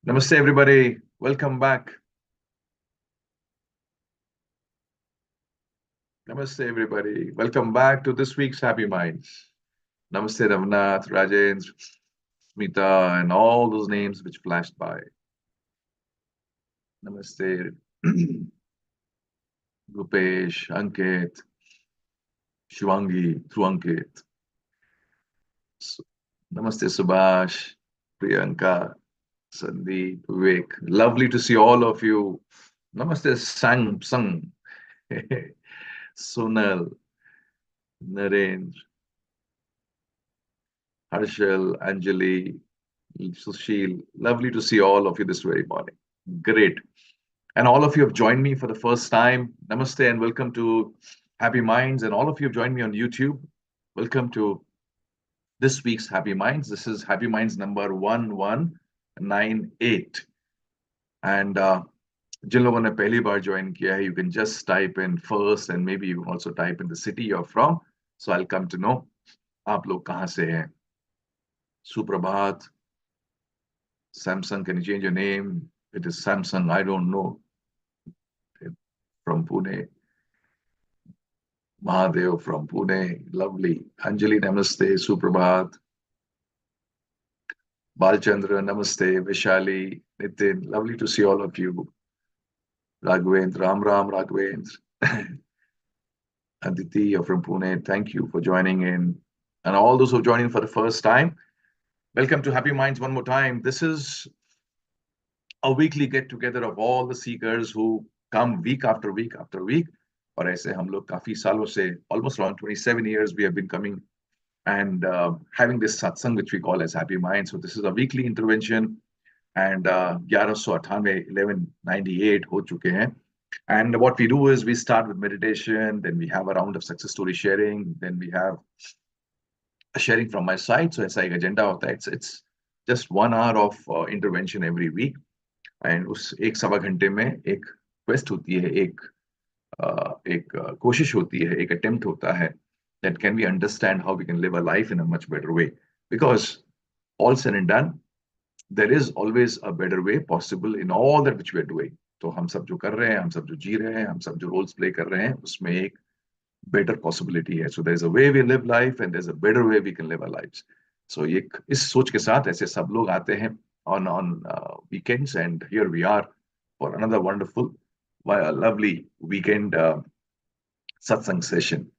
Namaste, everybody. Welcome back. Namaste, everybody. Welcome back to this week's Happy Minds. Namaste, Ravnath, Rajendra, Smita, and all those names which flashed by. Namaste, Rupesh, Ankit, Shivangi, through Ankit. Namaste, Subhash, Priyanka, Sandeep, Vivek. Lovely to see all of you. Namaste, Sang, Sonal, Narendra, Harshal, Anjali, Sushil. Lovely to see all of you this very morning. Great. And all of you have joined me for the first time. Namaste and welcome to Happy Minds. And all of you have joined me on YouTube. Welcome to this week's Happy Minds. This is Happy Minds number 1198. And जिन लोगों ने पहली बार join किया है, you can just type in first and maybe you can also type in the city you're from. So I'll come to know आप लोग कहाँ से हैं. Suprabhat, Samsung, can you change your name? It is Samsung, I don't know. From Pune. Mahadev from Pune, lovely. Anjali, namaste. Suprabhat. Balchandra, namaste. Vishali, Nitin, lovely to see all of you. Raghavendra, Ram, Raghavendra. Aditi, you're from Pune. Thank you for joining in. And all those who are joining for the first time, welcome to Happy Minds one more time. This is a weekly get together of all the seekers who come week after week after week. और ऐसे हम लोग काफी सालों से, almost around 27 years, we have been coming and having this satsang, which we call as Happy Minds. So this is a weekly intervention, and 1198 1198 हो चुके हैं. And what we do is we start with meditation, then we have a round of success story sharing, then we have a sharing from my side. So ऐसा एक agenda होता है. It's just 1 hour of intervention every week. And उस एक सवा घंटे में एक quest होती है, एक कोशिश होती है, एक attempt होता है that can we understand how we can live a life in a much better way. Because all said and done, there is always a better way possible in all that which we are doing. तो हम सब जो कर रहे हैं, हम सब जो जी रहे हैं, हम सब जो roles play कर रहे हैं, उसमें एक better possibility है. So there's a way we live life and there's a better way we can live our lives. So इस सोच के साथ ऐसे सब लोग आते हैं on weekends, and here we are for another wonderful, lovely weekend satsang session.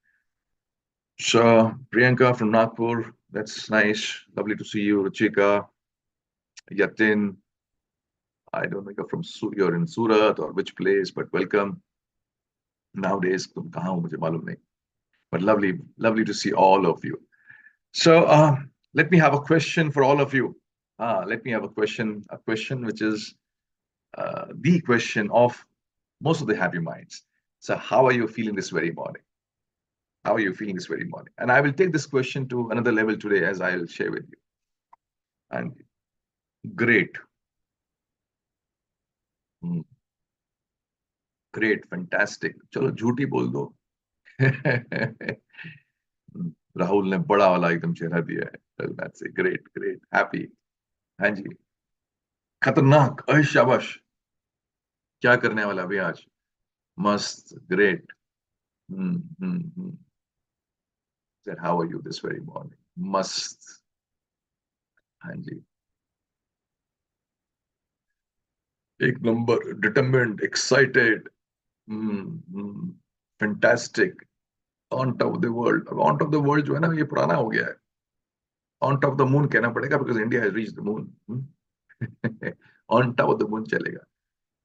So Priyanka from Nagpur, that's nice. Lovely to see you. Ruchika, Yatin, I don't know if you're in Surat or which place, but welcome. Nowadays, तुम कहाँ हो मुझे मालूम नहीं. But lovely to see all of you. So let me have a question for all of you. Let me have a question which is the question of most of the happy minds. So how are you feeling this very morning? How are you feeling this very morning? And I will take this question to another level today, as I'll share with you. And great. Great, fantastic. चलो झूठी बोल दो. राहुल ने बड़ा वाला एकदम चेहरा दिया है. That's it. Great, happy. हाँ जी. खतरनाक. अरे शाबाश. क्या करने वाला अभी आज? मस्त. Great. Said, how are you this very morning? Must. हाँ जी. एक number. Determined, excited. Fantastic. On top of the world. On top of the world जो है ना, ये पुराना हो गया है. On top of the moon कहना पड़ेगा because India has reached the moon. On top of the moon चलेगा.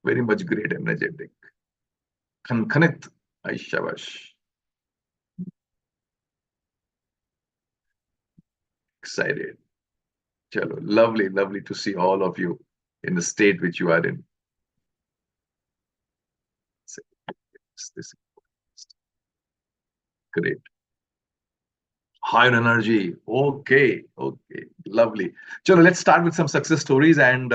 Very much great, energetic. खनखनित. आई शाबाश. Excited. Chalo, lovely to see all of you in the state which you are in. This great. Higher energy. Okay. Lovely. Chalo, let's start with some success stories and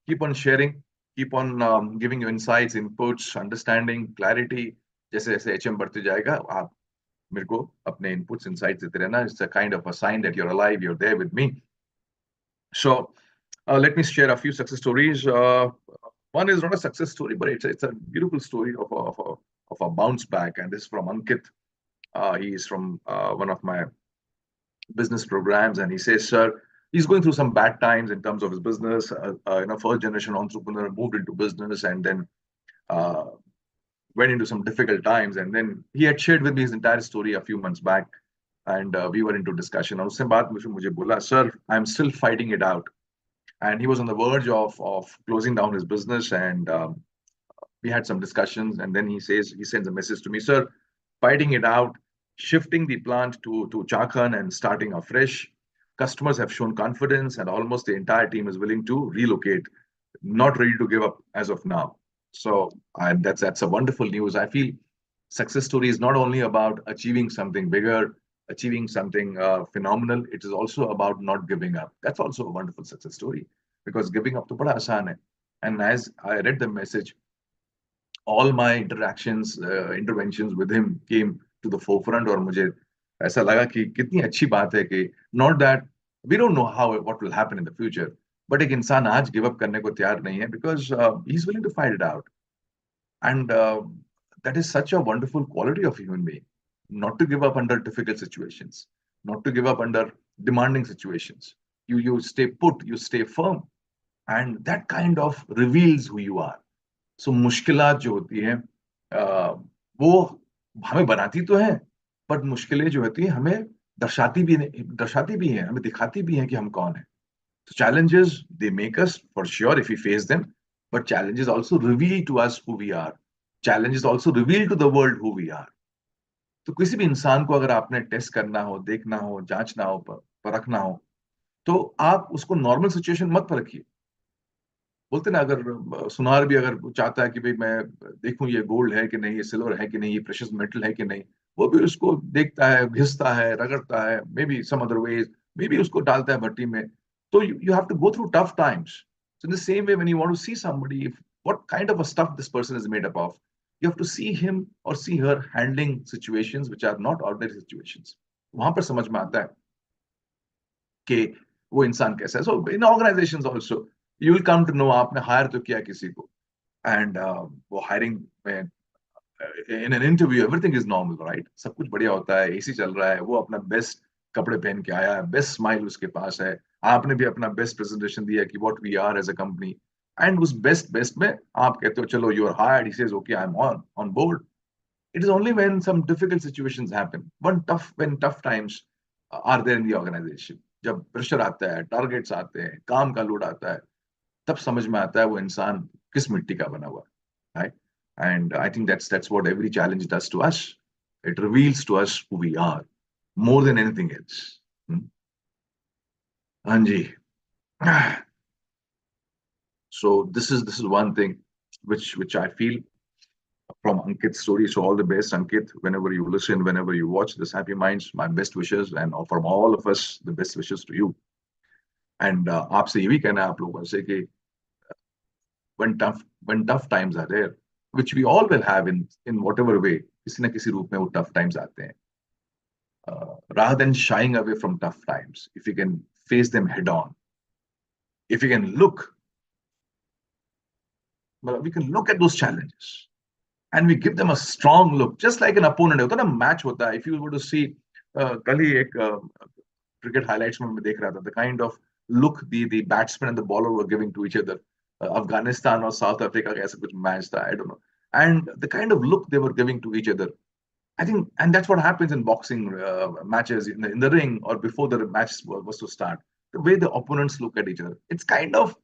keep on sharing, keep on giving you insights, inputs, understanding, clarity. जैसे जैसे HM बढ़ते जाएगा, आप मेरे को अपने inputs, insights देते रहना. It's a kind of a sign that you're alive, you're there with me. So Let me share a few success stories. One is not a success story, but it's a beautiful story of a bounce back, and this is from Ankit. He is from one of my business programs, and he says, "Sir, he's going through some bad times in terms of his business. First generation entrepreneur moved into business, and then uh, went into some difficult times. And then he had shared with me his entire story a few months back, and we were into discussion. और उससे बात मुझे बोला, Sir, I'm still fighting it out. And he was on the verge of closing down his business, and we had some discussions. And then he sends a message to me, Sir, fighting it out, shifting the plant to Chakan and starting afresh. Customers have shown confidence, and almost the entire team is willing to relocate, not ready to give up as of now. So that's a wonderful news. I feel success story is not only about achieving something bigger, achieving something phenomenal. It is also about not giving up. That's also a wonderful success story, because giving up to bada aasan hai. And as I read the message, all my interventions with him came to the forefront. और मुझे ऐसा लगा कि कितनी अच्छी बात है कि not that we don't know how what will happen in the future, but एक इंसान आज give up करने को तैयार नहीं है, because he's willing to fight it out. And that is such a wonderful quality of a human being, not to give up under difficult situations, not to give up under demanding situations. You stay put, you stay firm, and that kind of reveals who you are. सो मुश्किलात जो होती हैं वो हमें बनाती तो हैं, but मुश्किलें जो होती हैं हमें दर्शाती भी हैं, हमें दिखाती भी हैं कि हम कौन हैं. So challenges, they make us, for sure, if we face them, but challenges also reveal to us who we are. Challenges also reveal to the world who we are. तो किसी भी इंसान को अगर आपने टेस्ट करना हो, देखना हो, जांचना हो, परखना हो, तो आप उसको नॉर्मल सिचुएशन मत परखिए. बोलते ना, अगर सुनार भी अगर चाहता है कि भाई मैं देखूं ये गोल्ड है कि नहीं, ये सिल्वर है कि नहीं, ये प्रेशियस मेटल है कि नहीं, वो भी उसको देखता है, घिसता है, रगड़ता है, may be some other ways, may be उसको डालता है भट्टी में. तो you have to go through tough times. So in the same way, when you want to see somebody, what kind of a stuff this person is made up of, you have to see him or see her handling situations which are not ordinary situations. वहां पर समझ में आता है कि वो इंसान कैसा है. So in organisations also you will come to know, आपने हायर तो किया किसी को, एंड वो हायरिंग में in an interview everything is normal, right, सब कुछ बढ़िया होता है, एसी चल रहा है, वो अपना बेस्ट कपड़े पहन के आया है, बेस्ट स्माइल उसके पास है, आपने भी अपना बेस्ट प्रेजेंटेशन दिया कि what we are as a company, and उस बेस्ट बेस्ट में आप कहते हो चलो you are hired, he says okay I am on board. It is only when some difficult situations happen, when tough times are there in the organization, जब pressure आता है, targets आते हैं, काम का लोड आता है, तब समझ में आता है वो इंसान किस मिट्टी का बना हुआ है, right? And I think that's what every challenge does to us. It reveals to us who we are more than anything else. Hmm? हाँ जी. So this is one thing which I feel from Ankit's story. So all the best, Ankit. Whenever you listen, whenever you watch this Happy Minds, my best wishes, and from all of us, the best wishes to you. And आपसे ये भी कहना है आप लोगों से कि when tough times are there, which we all will have in whatever way, किसी ना किसी रूप में वो tough times आते हैं. Rather than shying away from tough times, if you can face them head on, if you can we can look at those challenges and we give them a strong look, just like an opponent. होता है ना, match होता है. If you were to see, कल ही एक cricket highlights में मैं देख रहा था, the kind of look the batsman and the bowler were giving to each other. Afghanistan or South Africa का ऐसा कुछ मैच था, I don't know. And the kind of look they were giving to each other, I think, and that's what happens in boxing matches, in the ring or before the match was to start. The way the opponents look at each other, it's kind of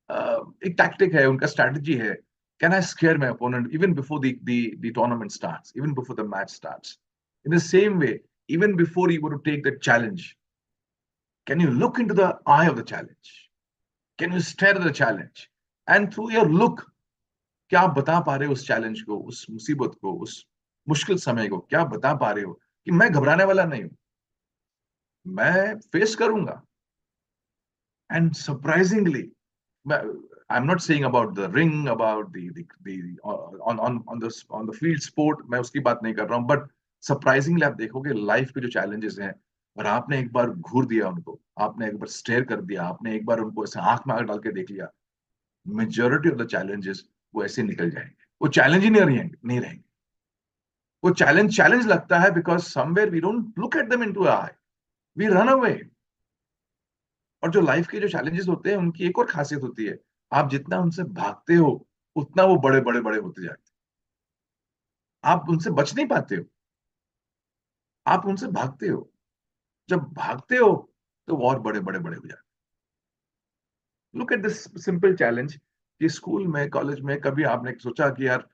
एक tactic है, उनका strategy है. Can I scare my opponent even before the tournament starts, even before the match starts? In the same way, even before you were to take the challenge, can you look into the eye of the challenge? Can you stare at the challenge? And through your look, क्या आप बता पा रहे हो उस challenge को, उस मुसीबत को, उस मुश्किल समय को, क्या बता पा रहे हो कि मैं घबराने वाला नहीं हूं, मैं फेस करूंगा. And surprisingly, I'm not saying about the ring, about the on the field sport, मैं उसकी बात नहीं कर रहा हूं, but surprisingly आप देखोगे लाइफ के जो challenges हैं और आपने एक बार घूर दिया उनको, आपने एक बार स्टेयर कर दिया, आपने एक बार उनको ऐसे आंख में आंख डाल के देख लिया, मेजोरिटी ऑफ द चैलेंजेस वो ऐसे निकल जाएंगे, वो चैलेंज ही नहीं रहेंगे। वो चैलेंज लगता है because somewhere we don't look at them into eye, we run away. और जो लाइफ के जो चैलेंजेस होते हैं उनकी एक और खासियत होती है, आप जितना उनसे भागते हो उतना वो बड़े बड़े बड़े होते जाते हैं, आप उनसे बच नहीं पाते हो, आप उनसे भागते हो। जब भागते हो तो वो और बड़े बड़े बड़े हो जाते हैं। Look at this simple challenge कि स्कूल में कॉलेज में कभी आपने सोचा कि यार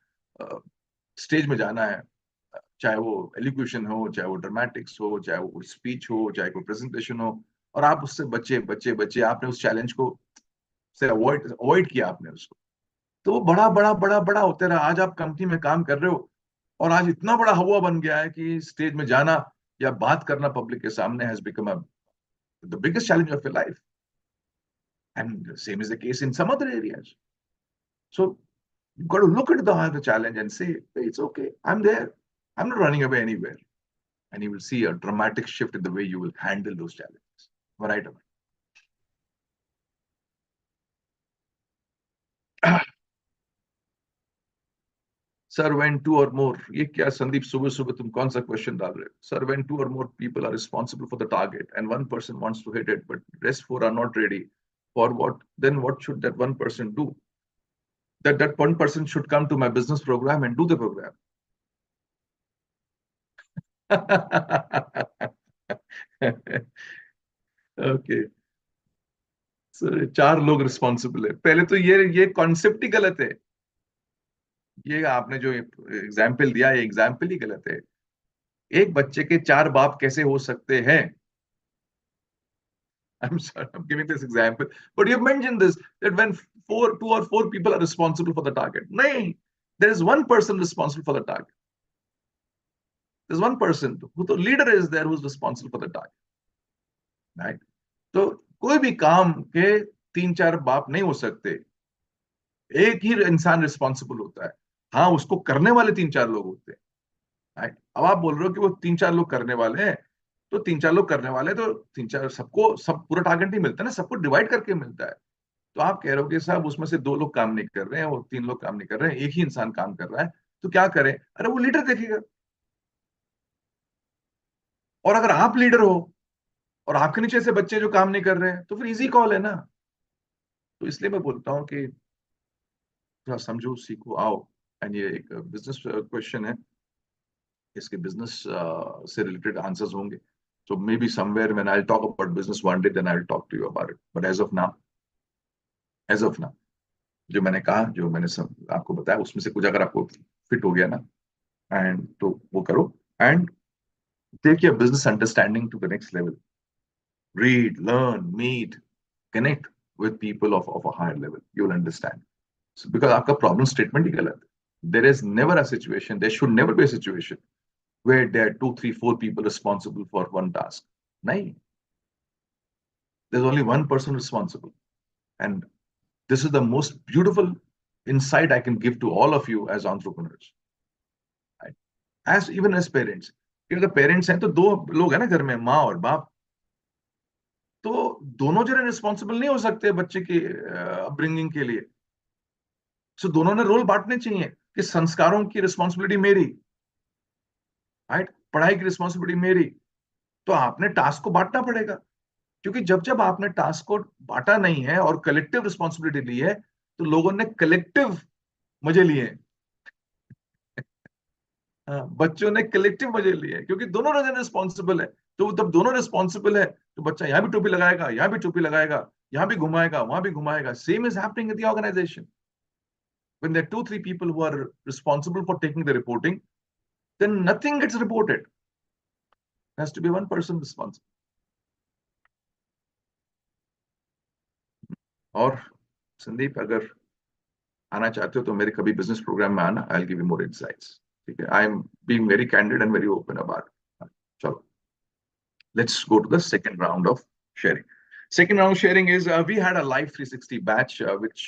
स्टेज में जाना है, चाहे वो एलिक्यूशन हो, चाहे वो ड्रामेटिक्स हो, चाहे वो स्पीच हो, चाहे कोई प्रेजेंटेशन हो, और आप उससे बचे बचे बचे, आपने उस चैलेंज को से अवॉइड अवॉइड किया आपने उसको, तो वो बड़ा बड़ा बड़ा बड़ा होते रहा। आज आप कंपनी में काम कर रहे हो और आज इतना बड़ा हवा बन गया है कि स्टेज में जाना या बात करना पब्लिक के सामने has become the biggest challenge of your life, and same is the case in some other areas. So you've got to look at the challenge and say, hey, it's okay. I'm there. I'm not running away anywhere. And you will see a dramatic shift in the way you will handle those challenges. Right away. Sir, when two or more, ये क्या संदीप सुबह सुबह तुम कौन सा question डाल रहे हो? Sir, when two or more people are responsible for the target and one person wants to hit it, but rest four are not ready, for what? Then what should that one person do? That one person should come to my business program and do the program. Okay. चार लोग responsible है, पहले तो ये concept ही गलत है। ये आपने जो एग्जाम्पल दिया, ये एग्जाम्पल ही गलत है। एक बच्चे के चार बाप कैसे हो सकते हैं? I'm sorry, I'm giving this example, but you mentioned this that when two or four people are responsible for the target. नहीं, there is one person responsible for the target. There's one person who the leader is there who's responsible for the target, right? तो कोई भी काम के तीन चार बाप नहीं हो सकते, एक ही इंसान रिस्पॉन्सिबल होता है। हाँ, उसको करने वाले तीन चार लोग होते हैं, राइट? अब आप बोल रहे हो कि वो तीन चार लोग करने वाले हैं, तो तीन चार लोग करने वाले, तो तीन चार सबको सब पूरा टारगेट नहीं मिलता ना, सबको डिवाइड करके मिलता है। तो आप कह रहे हो कि साहब उसमें से दो लोग काम नहीं कर रहे हैं और तीन लोग काम नहीं कर रहे हैं, एक ही इंसान काम कर रहा है, तो क्या करें? अरे वो लीडर देखेगा। और अगर आप लीडर हो और आपके नीचे से बच्चे जो काम नहीं कर रहे हैं, तो फिर इजी कॉल है ना। तो इसलिए मैं बोलता हूँ कि थोड़ा समझो, सीखो, आओ। एंड ये एक बिजनेस क्वेश्चन है, इसके बिजनेस से रिलेटेड आंसर्स होंगे। So maybe somewhere when I'll talk about business one day, then I'll talk to you about it. But as of now, जो मैंने कहा, जो मैंने सब आपको बताया, उसमें से कुछ अगर आपको फिट हो गया ना, एंड तो वो करो, and take your business understanding to the next level. Read, learn, meet, connect with people of a higher level. You will understand. So because आपका problem statement ही गलत है. There is never a situation, there should never be a situation where there are two, three, four people responsible for one task. नहीं, there's only one person responsible. And this is the most beautiful insight I can give to all of you as entrepreneurs. Right? As even as parents. कि अगर parents हैं तो दो लोग हैं ना घर में, माँ और बाप, तो दोनों जने रिस्पॉन्सिबल नहीं हो सकते बच्चे की अपब्रिंगिंग के लिए। सो दोनों ने रोल बांटने चाहिए कि संस्कारों की रिस्पॉन्सिबिलिटी मेरी, राइट, पढ़ाई की रिस्पॉन्सिबिलिटी मेरी। तो आपने टास्क को बांटना पड़ेगा, क्योंकि जब जब आपने टास्क को बांटा नहीं है और कलेक्टिव रिस्पॉन्सिबिलिटी ली है, तो लोगों ने कलेक्टिव मजे लिए हैं। हाँ, बच्चों ने कलेक्टिव मजे लिए हैं, क्योंकि दोनों जने रिस्पॉन्सिबल है। तो जब दोनों रिस्पॉन्सिबल है, तो बच्चा यहाँ भी टोपी लगाएगा, यहाँ भी टोपी लगाएगा, यहाँ भी घुमाएगा, वहां भी घुमाएगा। Same is happening in the organization. When there are two, three people who are responsible for taking the reporting, then nothing gets reported. There has to be one person responsible. और संदीप, अगर आना चाहते हो तो मेरे कभी बिजनेस प्रोग्राम में आना, I will give you more insights. ठीक है, I am being very candid and very open about. चलो, let's go to the second round of sharing. Second round sharing is we had a live 360 batch which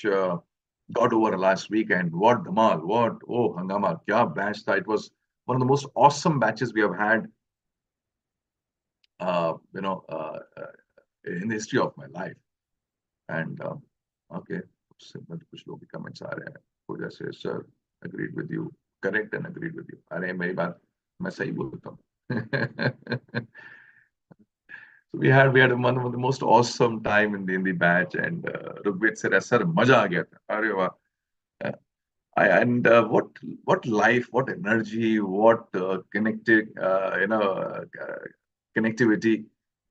got over last week, and what dhamal, what oh hangama, kya batch tha. It was one of the most awesome batches we have had. you know, in the history of my life. And okay, कुछ लोग भी comments आ रहे हैं, कुछ ऐसे sir agreed with you, correct and agreed with you. अरे मेरी बात मैं सही बोलता हूँ. So we had one of the most awesome time in the batch, and Rugved said, "Sir, मजा आ गया था." अरे वाह. Uh, and what life, what energy, what connectivity,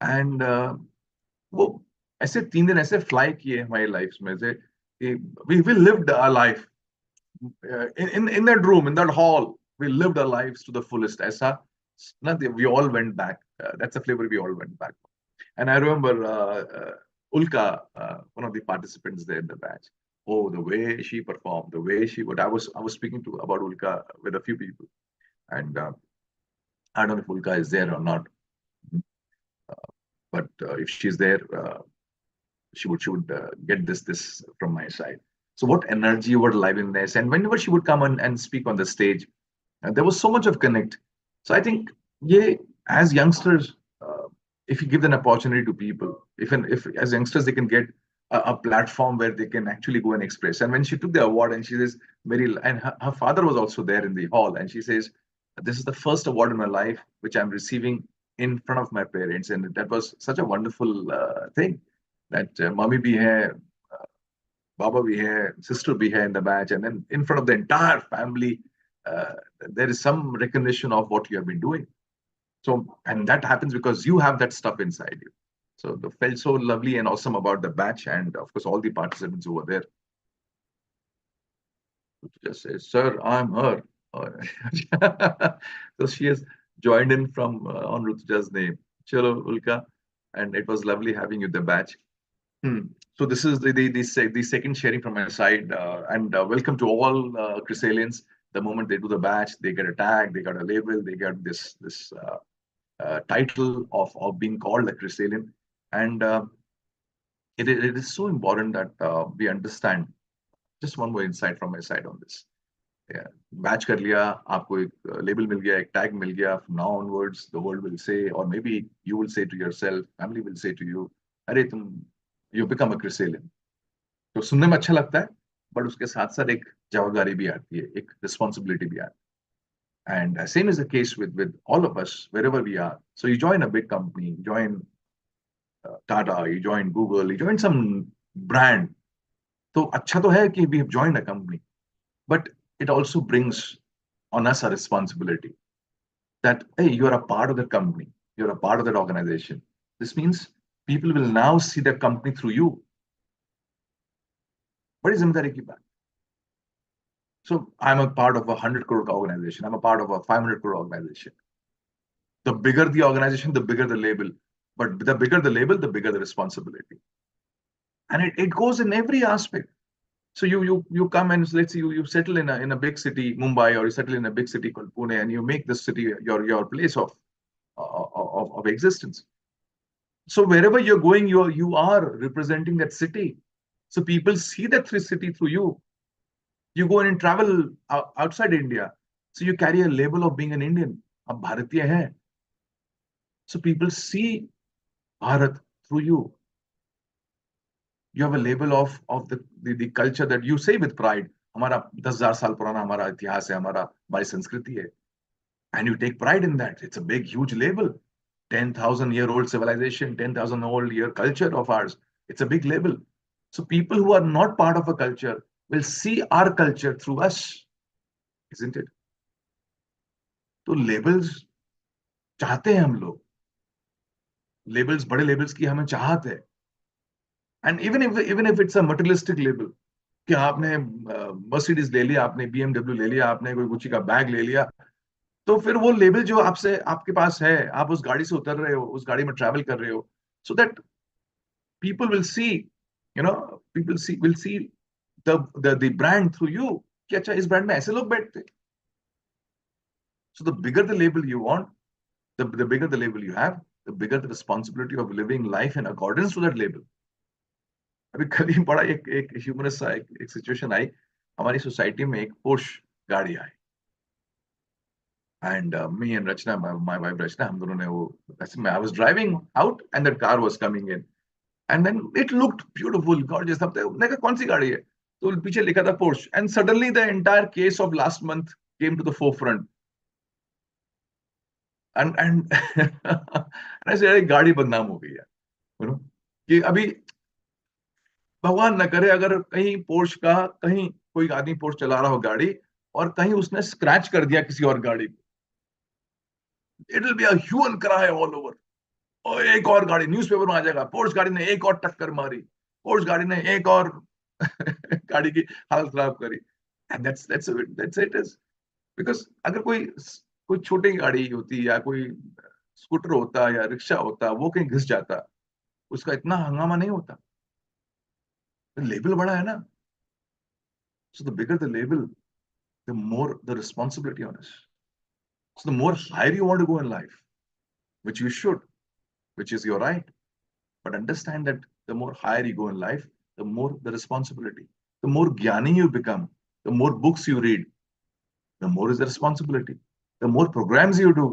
and वो ऐसे 3 दिन ऐसे फ्लाई किए हमारी लाइफ में से कि we lived our life in that room, in that hall. We lived our lives to the fullest. ऐसा ना, we all went back. That's the flavor we all went back. And I remember Ulka, one of the participants there in the batch. Oh, the way she performed, the way she would. I was speaking to about Ulka with a few people, and I don't know if Ulka is there or not, but if she's there, she would get this from my side. So what energy, what liveliness, and whenever she would come and speak on the stage, there was so much of connect. So I think, yeah, as youngsters, if you give an opportunity to people, if as youngsters they can get a platform where they can actually go and express. And when she took the award, and she says, very, and her father was also there in the hall, and she says, "This is the first award in my life which I'm receiving in front of my parents," and that was such a wonderful thing. That mommy bhi hai, Baba bhi hai, sister bhi hai in the batch, and then in front of the entire family, uh, there is some recognition of what you have been doing. So, and that happens because you have that stuff inside you. So, it felt so lovely and awesome about the batch, and of course, all the participants who were there. To just say, "Sir, I'm her." So she has joined in from on Rutuja's name. Chalo, Ulka, and it was lovely having you the batch. Hmm. So this is the second sharing from my side, and welcome to all Chrysalians. The moment they do the batch, they get a tag, they got a label, they get this title of being called a Chrysalian, and it is so important that we understand. Just one more insight from my side on this. Yeah, batch कर लिया, आपको एक label मिल गया, एक tag मिल गया. From now onwards, the world will say, or maybe you will say to yourself, family will say to you, अरे तुम you become a Chrysalian. तो सुनने में अच्छा लगता है, बट उसके साथ साथ एक जवाबदारी भी आती है, एक रिस्पॉन्सिबिलिटी भी आती है. And same is the case with all of us wherever we are. So you join a big company, you join Tata, you join Google, you join some brand. तो अच्छा तो है कि we have joined a company, but it also brings on us a responsibility that, hey, you are a part of the company, you're a part of that organization. This means people will now see the company through you. बड़ी जिम्मेदारी की बात. So I'm a part of a 100 crore organization. I'm a part of a 500 crore organization. The bigger the organization, the bigger the label. But the bigger the label, the bigger the responsibility. And it goes in every aspect. So you come and let's say you settle in a big city, Mumbai, or you settle in a big city called Pune, and you make this city your place of existence. So wherever you're going, you are representing that city. So people see that city through you. You go and travel outside India. So you carry a label of being an Indian. अब भारतीय है. So people see Bharat through you. You have a label of the culture that you say with pride. हमारा 10,000 साल पुराना हमारा इतिहास है, हमारी संस्कृति है. And you take pride in that. It's a big, huge label. 10,000-year-old civilization, 10,000-year culture of ours. It's a big label. So people who are not part of a culture will see our culture through us, isn't it? तो labels चाहते हैं हम लोग. Labels, बड़े labels की हमें चाहत है. And even if it's a materialistic label, कि आपने मर्सिडीज ले लिया, आपने BMW ले लिया, आपने कोई गुच्ची का बैग ले लिया, तो फिर वो लेबल जो आपसे आपके पास है, आप उस गाड़ी से उतर रहे हो, उस गाड़ी में ट्रैवल कर रहे हो, so that people will see, people will see the brand through you, कि अच्छा इस ब्रांड में ऐसे लोग बैठते. So the bigger the label you want, the bigger the label you have, the bigger the responsibility of living life in accordance to that label. अभी कल ही बड़ा एक ह्यूमरस सा एक सिचुएशन आई. हमारी सोसाइटी में एक पोर्श गाड़ी आई. And me and Rachna, my wife Rachna, हम दोनों ने वो, ऐसे मैं I was driving out and that car was coming in and then it looked beautiful gorgeous. हमने कहा कौन सी गाड़ी है, तो पीछे लिखा था Porsche, and suddenly the entire case of last month came to the forefront and ऐसे गाड़ी बदनाम हो गई है, यू नो, कि अभी भगवान न करे अगर कहीं पोर्श का, कहीं कोई आदमी पोर्श चला रहा हो गाड़ी और कहीं उसने स्क्रैच कर दिया किसी और गाड़ी को, it will be a hue and cry all over. और एक और गाड़ी न्यूज़पेपर में आ जाएगा, पोर्श गाड़ी ने एक और टक्कर मारी, पोर्श गाड़ी ने एक और गाड़ी की हालत खराब करी। And that's it is, because अगर कोई कोई छोटी गाड़ी होती या कोई स्कूटर होता या रिक्शा होता, वो कहीं घिस जाता, उसका इतना हंगामा नहीं होता। लेबल बड़ा है ना, so the bigger the label, the more the responsibility on us. So the more higher you want to go in life, which you should, which is your right, but understand that the more higher you go in life, the more the responsibility. The more gyani you become, the more books you read, the more is the responsibility. The more programs you do,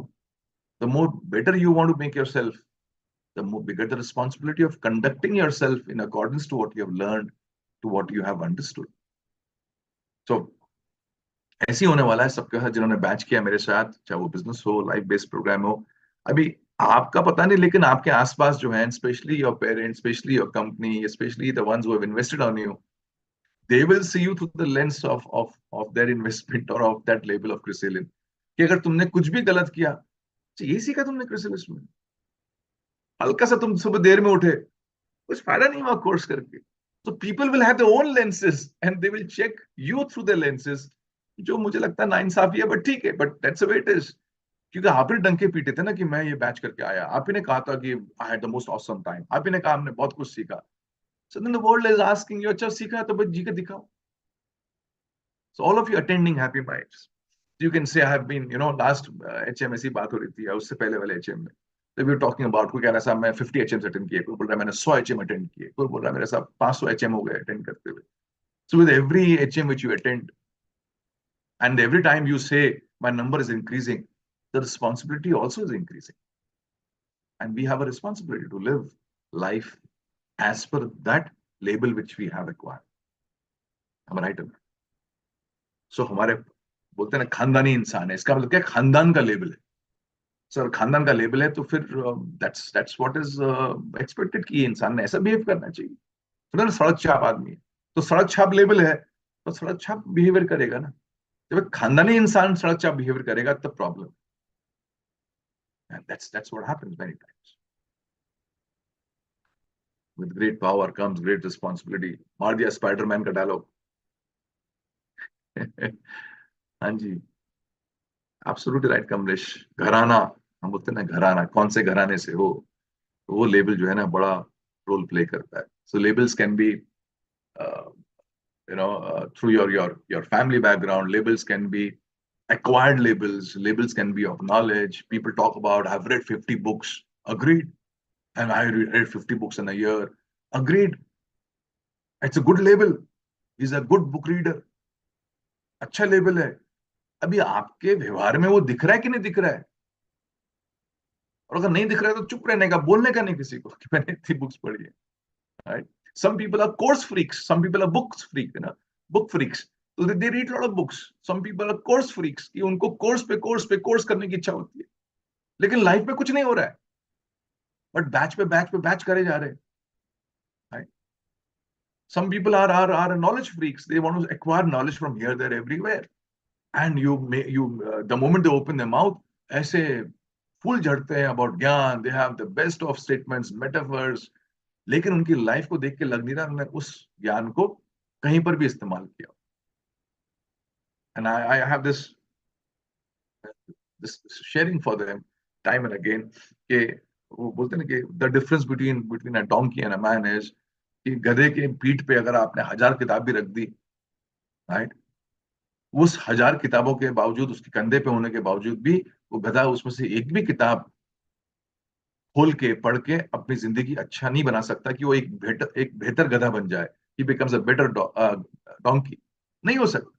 the more better you want to make yourself, the more bigger the responsibility of conducting yourself in accordance to what you have learned, to what you have understood. So ऐसे ही होने वाला है सबके साथ जिन्होंने batch किया मेरे साथ, चाहे वो बिजनेस हो, लाइफ बेस्ड प्रोग्राम हो। अभी आपका पता नहीं, लेकिन आपके आसपास जो है, specially your parents, specially your company, specially the ones who have invested on you, they will see you through the lens of their investment और ऑफ दैट लेवल ऑफ क्रिसिलिन, कि अगर तुमने कुछ भी गलत किया, तो ये सीखा तुमने क्रिसिलिस में, हल्का सा तुम सुबह देर में उठे, कुछ फायदा नहीं हुआ कोर्स करके। तो people will have their own lenses and they will check you through the lenses, जो मुझे लगता है नाइंसाफी है, बट ठीक है, but that's the way it is. क्योंकि आप ही डंके पीटे थे ना कि मैं ये बैच करके आया, आप ही ने कहा था कि I had the most awesome time, आप ही ने कहा हमने बहुत कुछ सीखा। So then the world is asking you, अच्छा सीखा है तो बस जी के दिखाओ। So all of you attending happy minds, you can say I have been, last HM ऐसी बात हो रही थी, या उससे पहले वाले HM में, तो we were talking about, कोई कह रहा साहब मैं 50 HMs अटेंड किए, कोई बोल रहा है मैंने 100 HM अटेंड किए, कोई बोल रहा है मेरे साहब 500 HM हो गए अटेंड करते हुए। So with every HM which you attend, and every time you say my number is increasing, the responsibility also is increasing, and we have a responsibility to live life as per that label which we have acquired. Am I right? So हमारे बोलते हैं ना खानदानी इंसान है, इसका मतलब क्या, खानदान का लेबल है सर, खानदान का लेबल है, तो फिर दैट्स व्हाट इज एक्सपेक्टेड कि इंसान ने ऐसा बिहेव करना चाहिए। तो ना सड़क छाप आदमी है, तो सड़क छाप लेबल है, तो सड़क छाप बिहेवियर करेगा ना। जब एक खानदानी इंसान सड़क छाप बिहेवियर करेगा तब problem, and that's what happens many times. With great power comes great responsibility, मार दिया स्पाइडरमैन का डायलॉग। हाँ जी, एब्सोल्युटली राइट कमलेश। घराना, हम बोलते हैं ना घराना, कौन से घराने से हो, तो वो लेबल जो है ना बड़ा रोल प्ले करता है। So labels can be through your family background, labels can be acquired, labels can be of knowledge. People talk about I've read 50 books, agreed, and I read 50 books in a year, agreed. It's a good label, he's a good book reader, अच्छा label है। अभी आपके व्यवहार में वो दिख रहा है कि नहीं दिख रहा है, और अगर नहीं दिख रहा है तो चुप रहने का, बोलने का नहीं किसी को कि मैंने इतनी बुक्स पढ़ी है, right? Some people are course freaks, some people are books freak, book freaks, so they read a lot of books. Some people are course freaks, कि उनको कोर्स करने की इच्छा होती है, लेकिन लाइफ में कुछ नहीं हो रहा है, बट बैच करे जा रहे हैं, right? Some people are knowledge freaks, they want to acquire knowledge from here, there, everywhere, and the moment they open their mouth, ऐसे फूल झड़ते हैं about ज्ञान, they have the best of statements, metaphors, लेकिन उनकी life को देख के लग नहीं रहा उन्होंने उस ज्ञान को कहीं पर भी इस्तेमाल किया। And I have this sharing for them time and again, कि वो बोलते हैं ना कि the difference between a donkey and a man is, कि गधे के पीठ पे अगर आपने 1000 किताब भी रख दी, राइट, उस 1000 किताबों के बावजूद, उसके कंधे पे होने के बावजूद भी, वो गधा उसमें से एक भी किताब खोल के पढ़ के अपनी जिंदगी अच्छा नहीं बना सकता कि वो एक बेहतर गधा बन जाए, ही बिकम्स अ बेटर डोंकी, नहीं हो सकता।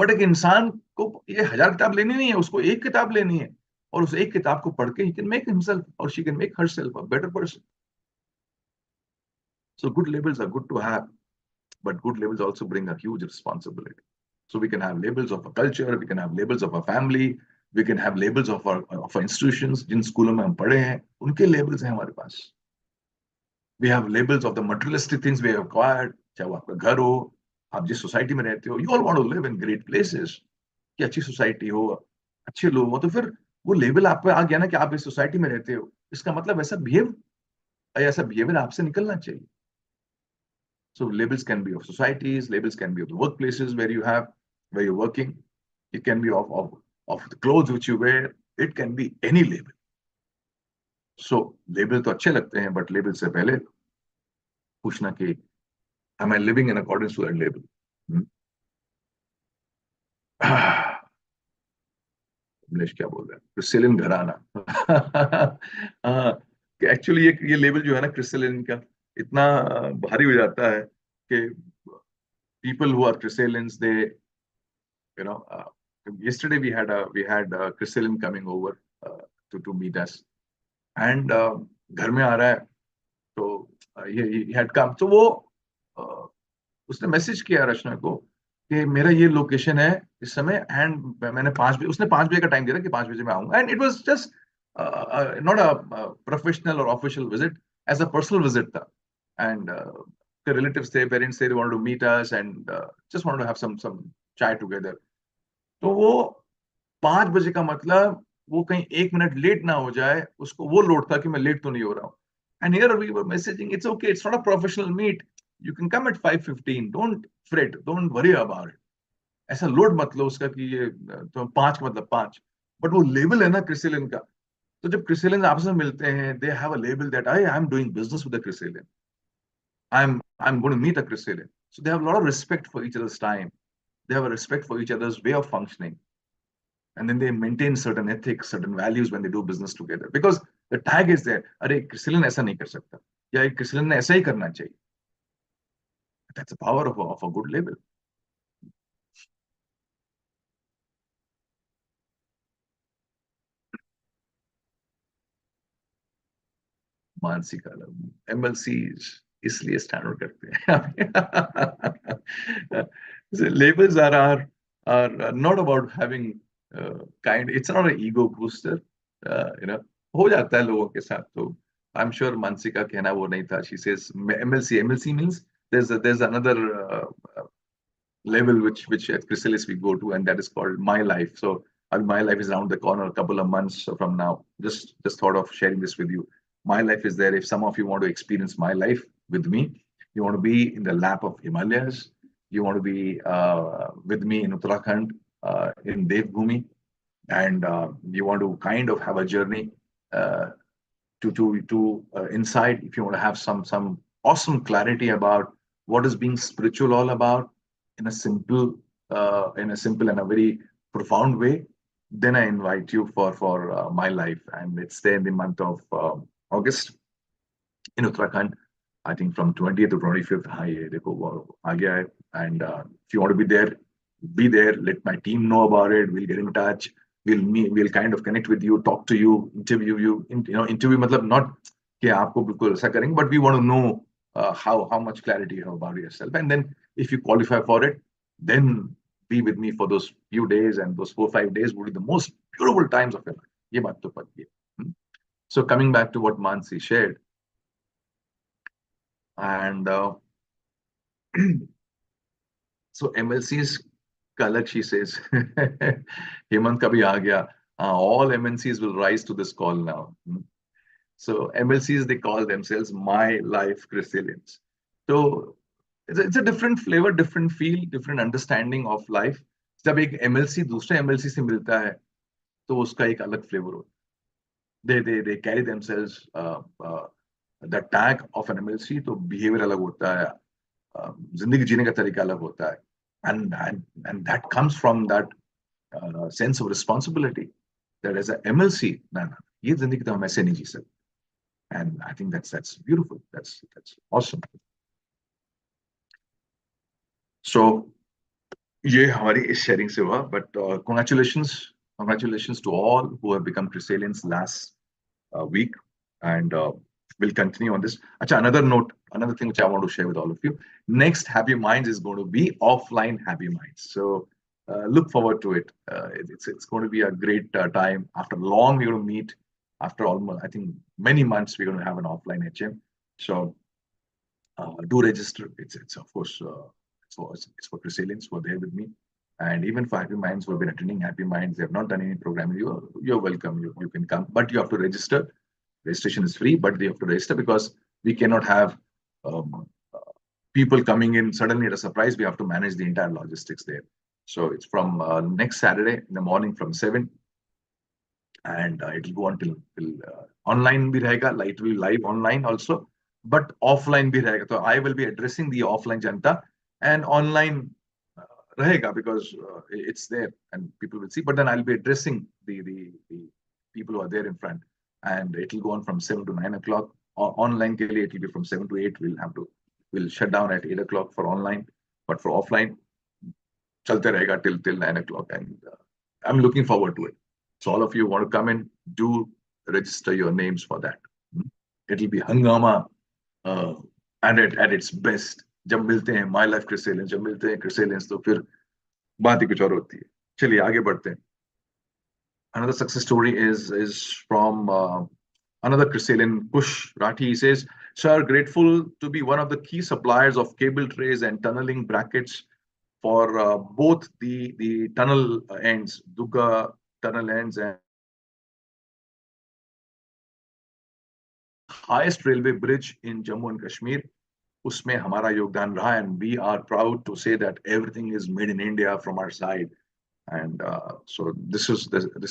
बट एक इंसान को ये 1000 किताब लेनी नहीं है, उसको एक किताब लेनी है, और उस एक किताब को पढ़ के ही कैन मेक हिमसेल्फ और she can make herself a better person. So good labels are good to have, but good labels also bring a huge responsibility. So we can have labels of a culture, we can have labels of a family, we can have labels of our institutions. जिन स्कूलों में हम पढ़े हैं उनके labels हैं हमारे पास. We have labels of the materialistic things we have acquired. चाहे वो आपका घर हो, आप जिस सोसाइटी में रहते हो, you all want to live in great places, कि अच्छी सोसाइटी हो, अच्छे लोग हो, तो फिर वो लेबल आप पे आ गया ना कि आप इस सोसाइटी में रहते हो, इसका मतलब ऐसा बिहेवियर आपसे निकलना चाहिए. So labels can be of societies, labels can be of the workplaces where you're working. It can be of the clothes which you wear. It can be any label. So label तो अच्छे लगते हैं, but label से पहले पूछना कि am I living in accordance to that label? English क्या बोल रहे हैं? क्रिस्टलिन घराना. एक्चुअली ये लेबल जो है ना क्रिस्टलिन का, इतना भारी हो जाता है कि people who are crystallins, they, you know, yesterday we had Crystalline coming over to meet us, and घर में आ रहा है, तो he had come, तो वो उसने मैसेज किया रचना को कि मेरा ये लोकेशन है इस समय, एंड मैंने 5 बजे, उसने 5 बजे का टाइम दिया था कि 5 बजे मैं आऊंगा, and it was just not a professional और official visit, as a personal visit था. एंड the relatives थे, पेरेंट्स थे, they wanted to meet us and just wanted to have some चाय टुगेदर. तो वो 5 बजे का मतलब वो कहीं 1 मिनट लेट ना हो जाए, उसको वो लोड था कि मैं लेट तो नहीं हो रहा हूँ. And here we were messaging, it's okay, it's not a professional meet. You can come at 5:15. Don't fret, don't worry about it. ऐसा लोड मत लो उसका कि ये तो 5 का मतलब 5. बट वो लेबल है ना क्रिसिलिन का. तो जब क्रिसिलिन आपस में मिलते हैं, they have a label that I am doing business with the Crystalline. I'm going to meet a Crystalline. So they have a lot of respect for each other's time. They have a respect for each other's way of functioning. And then they maintain certain ethics, certain values when they do business together. Because the tag is there. अरे crystalline ऐसा नहीं कर सकता, या crystalline ने ऐसा ही करना चाहिए. That's the power of a good label. मानसिक अलग एमएलसीज इसलिए स्टैंडर्ड करते हैं. Labels are not about having it's not an ego booster. हो जाता है लोगों के साथ, तो I'm sure मानसी का कहना वो नहीं था. She says MLC means there's another level which at Chrysalis we go to, and that is called My Life. So My Life is around the corner a couple of months from now. Just thought of sharing this with you. My Life is there. If some of you want to experience my life with me, you want to be in the lap of Himalayas, you want to be with me in Uttarakhand, in Devbhumi, and you want to kind of have a journey uh, to inside. If you want to have some awesome clarity about what is being spiritual all about in a simple and a very profound way, then I invite you for my life, and it's there in the month of August in Uttarakhand. I think from 20th to 25th. हाँ ये देखो वो आ गया है. And if you want to be there, be there. Let my team know about it. We'll get in touch. We'll meet. We'll kind of connect with you, talk to you, interview you. Interview मतलब not कि आपको बिल्कुल ऐसा करेंगे, but we want to know how much clarity you have about yourself. And then if you qualify for it, then be with me for those few days, and those 4 5 days will be the most beautiful times of your life. ये बात तो पक्की है. So coming back to what Mansi shared, and so MLCs का अलग, she says, Hemant का भी आ गया. All MNCs will rise to this call now. So MLCs, they call themselves My Life Crystallines. So it's a different flavor, different feel, different understanding of life. जब एक MLC दूसरे MLC से मिलता है, तो उसका एक अलग flavor होता है. They carry themselves the tag of an MLC, तो behavior अलग होता है, जिंदगी जीने का तरीका अलग होता है. And that comes from that sense of responsibility, that as a MLC, ना ये जिंदगी तो हम ऐसे नहीं जी सकते. And I think that's beautiful. That's awesome. So ये हमारी इस शेयरिंग से हुआ, but congratulations to all who have become Chrysalians last week, and we'll continue on this. Acha, another note, another thing which I want to share with all of you. Next Happy Minds is going to be offline Happy Minds. So look forward to it. It's going to be a great time. After long, we're going to meet. After almost, I think, many months, we're going to have an offline HM. So do register. It's of course it's for Chrysalians who are there with me, and even for Happy Minds who have been attending Happy Minds. They have not done any programming. You're welcome. You can come, but you have to register. Registration is free, but they have to register because we cannot have um, uh, people coming in suddenly at a surprise. We have to manage the entire logistics there. So it's from next Saturday in the morning from 7, and it'll go on till online bhi rahega, like it will be live online also, but offline bhi rahega. So I will be addressing the offline janta, and online uh, rahega because it's there and people will see. But then I'll be addressing the people who are there in front, and it'll go on from 7 to 9 o'clock. Online ke liye, it'll be from 7 to 8. We'll shut down at 8 o'clock for online, but for offline chalte rahega till 9 o'clock, and I'm looking forward to it. So all of you want to come in, do register your names for that. It'll be hangama uh, at its best. जब मिलते हैं my life क्रिसेलियंस, जब मिलते हैं क्रिसेलियंस, तो फिर बात ही कुछ और होती है. चलिए आगे बढ़ते हैं. Another success story is from another Chrysalian, Kush Rathi. He says, "Sir, grateful to be one of the key suppliers of cable trays and tunneling brackets for both the tunnel ends, Duga tunnel ends, and highest railway bridge in Jammu and Kashmir. उसमें हमारा योगदान रहा, and we are proud to say that everything is made in India from our side. And so this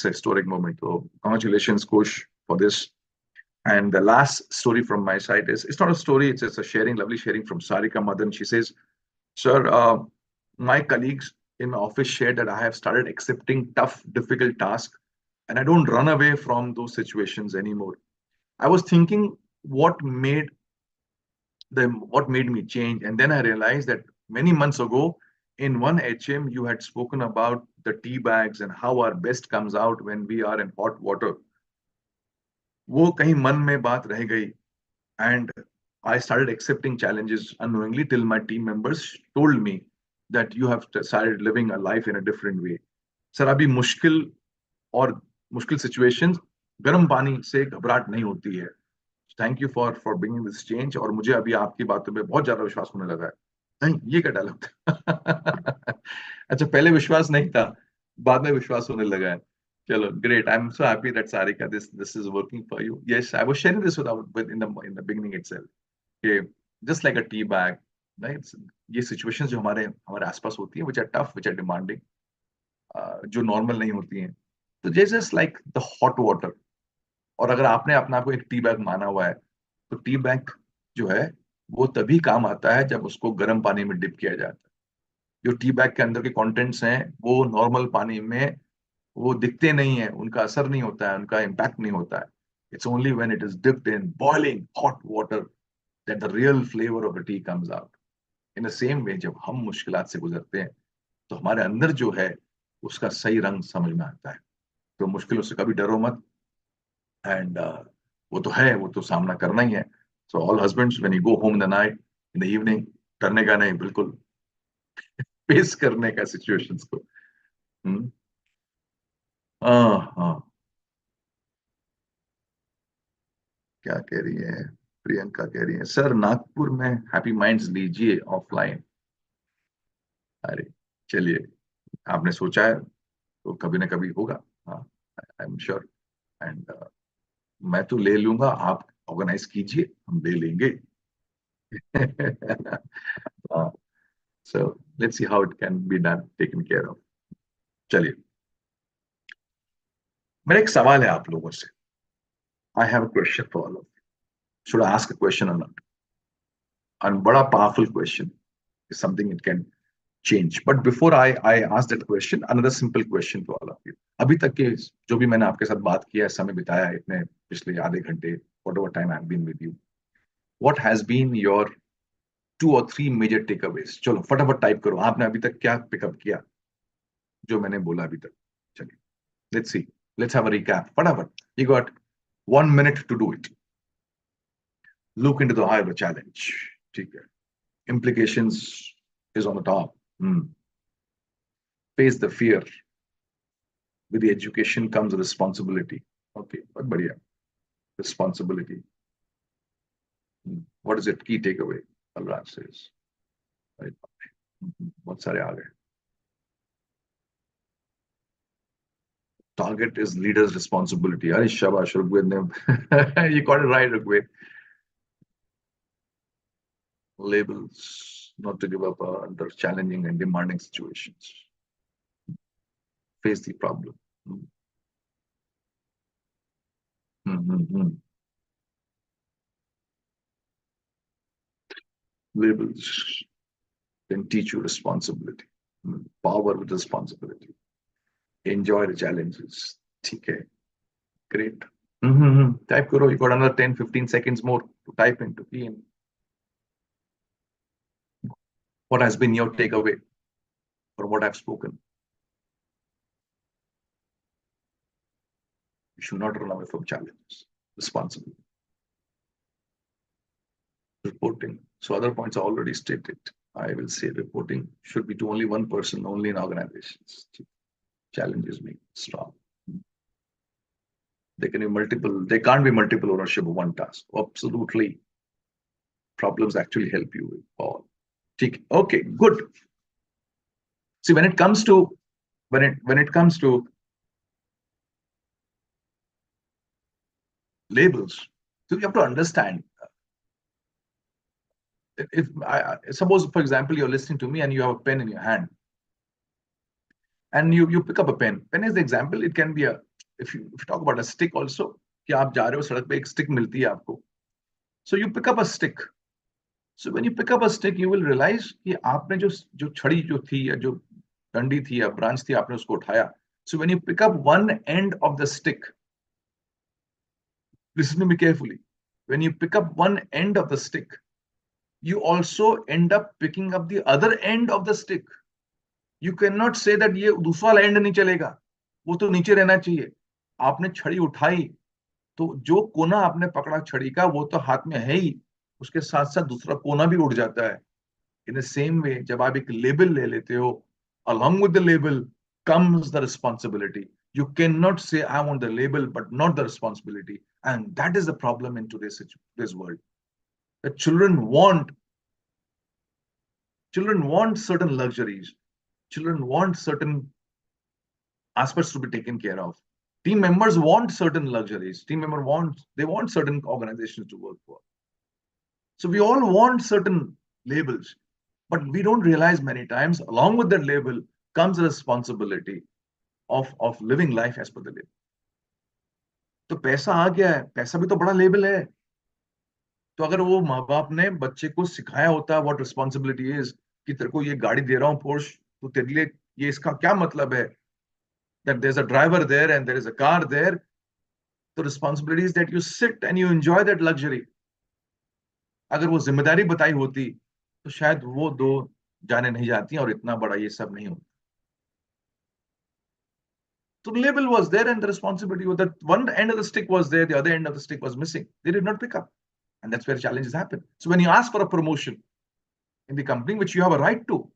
historic moment. So congratulations, Kush, for this. And the last story from my side is, it's not a story, it's a sharing, lovely sharing from Sarika Madan. She says, "Sir, my colleagues in my office shared that I have started accepting tough, difficult tasks, and I don't run away from those situations anymore. I was thinking what made me change, and then I realized that many months ago in one HM you had spoken about the tea bags and how our best comes out when we are in hot water. वो कहीं मन में बात रह गई, and I started accepting challenges unknowingly till my team members told me that you have started living a life in a different way. Sir अभी और मुश्किल सिचुएशंस गर्म पानी से घबराहट नहीं होती है. Thank you for bringing this change, और मुझे अभी आपकी बातों पे बहुत ज्यादा विश्वास होने लगा है." नहीं, ये क्या डायलॉग था? अच्छा, पहले विश्वास नहीं था, बाद में विश्वास होने लगा है. चलो, great. I am so happy that Sarika this is working for you. Yes, I was sharing this with in the beginning itself कि just like a tea bag, right? ये सिचुएशंस जो हमारे हमारे आसपास होती हैं, which are tough, which are demanding, जो normal नहीं होती हैं, तो just like the hot water. और अगर आपने अपने आप को एक टी बैग माना हुआ है, तो टी बैग जो है वो तभी काम आता है जब उसको गर्म पानी में डिप किया जाता है. जो टी बैग के अंदर के कंटेंट्स हैं वो नॉर्मल पानी में वो दिखते नहीं है, उनका असर नहीं होता है, उनका इम्पैक्ट नहीं होता है. It's only when it is dipped in boiling hot water that the real flavour of the T comes out. In the same वे, जब हम मुश्किलात से गुजरते हैं तो हमारे अंदर जो है उसका सही रंग समझ में आता है. तो मुश्किलों से कभी डरो मत, एंड वो तो है, वो तो सामना करना ही है. So all husbands, when you go home in the night, in the evening, डरने का नहीं, बिल्कुल फेस करने का सिचुएशंस को. हम्म. हाँ हाँ. क्या कह रही है प्रियंका? कह रही है, "सर, नागपुर में हैप्पी माइंड्स लीजिए ऑफलाइन." अरे चलिए, आपने सोचा है तो कभी ना कभी होगा. हाँ, आई एम श्योर. एंड मैं तो ले लूंगा, आप ऑर्गेनाइज कीजिए, हम ले लेंगे. So let's see how it can be done, taken care of. चलिए, मेरा एक सवाल है आप लोगों से. I have a question for all of you. Should I ask a question और नॉट? And बड़ा powerful question is something it can change. But before I ask that question, another simple question to all of you. अभी तक के जो भी मैंने आपके साथ बात किया है, समय बिताया है इतने पिछले आधे घंटे, whatever time I've been with you, what has been your 2 or 3 major takeaways. चलो फटाफट टाइप करो, आपने अभी तक क्या पिकअप किया जो मैंने बोला अभी तक। चलिए, let's see, let's have a recap फटाफट। You got 1 minute to do it. Look into the eye of the challenge. ठीक है, implications is on the top. Face the fear. With the education comes responsibility. Okay, बहुत बढ़िया, responsibility. What is it? Key takeaway, Balraj says. Right. बहुत सारे आ गए। Target is leader's responsibility. अरे शाबाश ऋग्वेद ने you got it right, Rigveda. Labels, not to give up under challenging and demanding situations. Face the problem. Labels can teach you responsibility. Power with responsibility. Enjoy the challenges. ठीक है, great. Type करो. You got another 10-15 seconds more to type into key in. What has been your takeaway from what I've spoken? You should not run away from challenges. Responsibility. Reporting. So other points are already stated. I will say reporting should be to only one person, only in organizations. Challenges make strong. They can be multiple. They can't be multiple ownership of one task. Absolutely. Problems actually help you with all. Okay, good. See, when it comes to labels, so you have to understand. If suppose, for example, you're listening to me and you have a pen in your hand, and you pick up a pen. Pen is the example. It can be a, if you talk about a stick also, कि आप जा रहे हो सड़क पे एक stick मिलती है आपको. So you pick up a stick. So when you pick up a stick, you will realize कि आपने जो छड़ी जो थी या जो डंडी थी या ब्रांच थी, आपने उसको उठाया. So when you pick up one end of the stick, listen to me carefully. When you pick up one end of the stick, you also end up picking up the other end of the stick. You cannot say that ये दूसरा and नहीं चलेगा, वो तो नीचे रहना चाहिए. आपने छड़ी उठाई तो जो कोना आपने पकड़ा छड़ी का वो तो हाथ में है ही, उसके साथ साथ दूसरा कोना भी उड़ जाता है. इन द सेम वे जब आप एक लेबल ले लेते हो, along with the label comes the responsibility. You cannot say I want the label but not the responsibility, and that is the problem in today's world. The children want certain luxuries. Children want certain aspects to be taken care of. Team members want certain luxuries. They want certain organizations to work for. So we all want certain labels, but we don't realize many times along with that label comes the responsibility of living life as per the label. तो पैसा आ गया है, पैसा भी तो बड़ा label है. तो अगर वो माँ बाप ने बच्चे को सिखाया होता है व्हाट रिस्पॉन्सिबिलिटी इज, कि तेरे को ये गाड़ी दे रहा हूँ पोर्श, तो तेरे लिए ये इसका क्या मतलब है, that there's a driver there and there is a car there. The responsibility is that you sit and you enjoy that luxury. अगर वो जिम्मेदारी बताई होती तो शायद वो दो जाने नहीं जाती और इतना बड़ा ये सब नहीं होता. So the label was there and the responsibility was that one end of the stick was there, the other end of the stick was missing. They did not pick up. And that's where challenges happen. So when you ask for a promotion in the company, which you have a right to,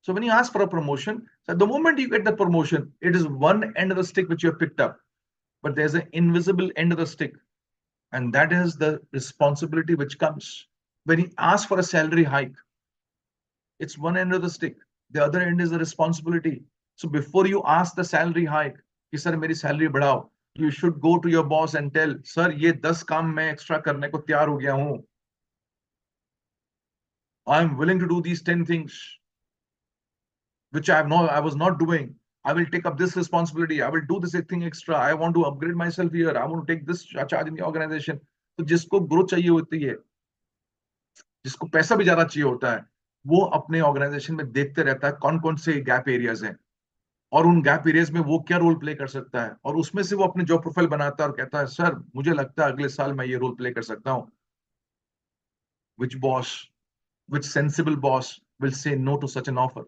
so when you ask for a promotion, so the moment you get the promotion, it is one end of the stick which you have picked up, but there's an invisible end of the stick, and that is the responsibility which comes. When you ask for a salary hike, it's one end of the stick. The other end is the responsibility. So before you ask the salary hike, कि sir मेरी salary बढ़ाओ, you should go to your boss and tell, sir ये 10 काम मैं extra करने को तैयार हो गया हूँ. I'm willing to do these 10 things which I was not doing. I will take up this responsibility. I will do this thing extra. I want to upgrade myself here. I want to take this charge in the organization. तो जिसको growth चाहिए होती है, जिसको पैसा भी ज्यादा चाहिए होता है, वो अपने ऑर्गेनाइजेशन में देखते रहता है कौन कौन से गैप एरियाज हैं और उन गैप एरियाज में वो क्या रोल प्ले कर सकता है, और उसमें से वो अपने जॉब प्रोफाइल बनाता है और कहता है सर मुझे लगता है अगले साल मैं ये रोल प्ले कर सकता हूँ. Which boss, which sensible boss will say no to such an offer?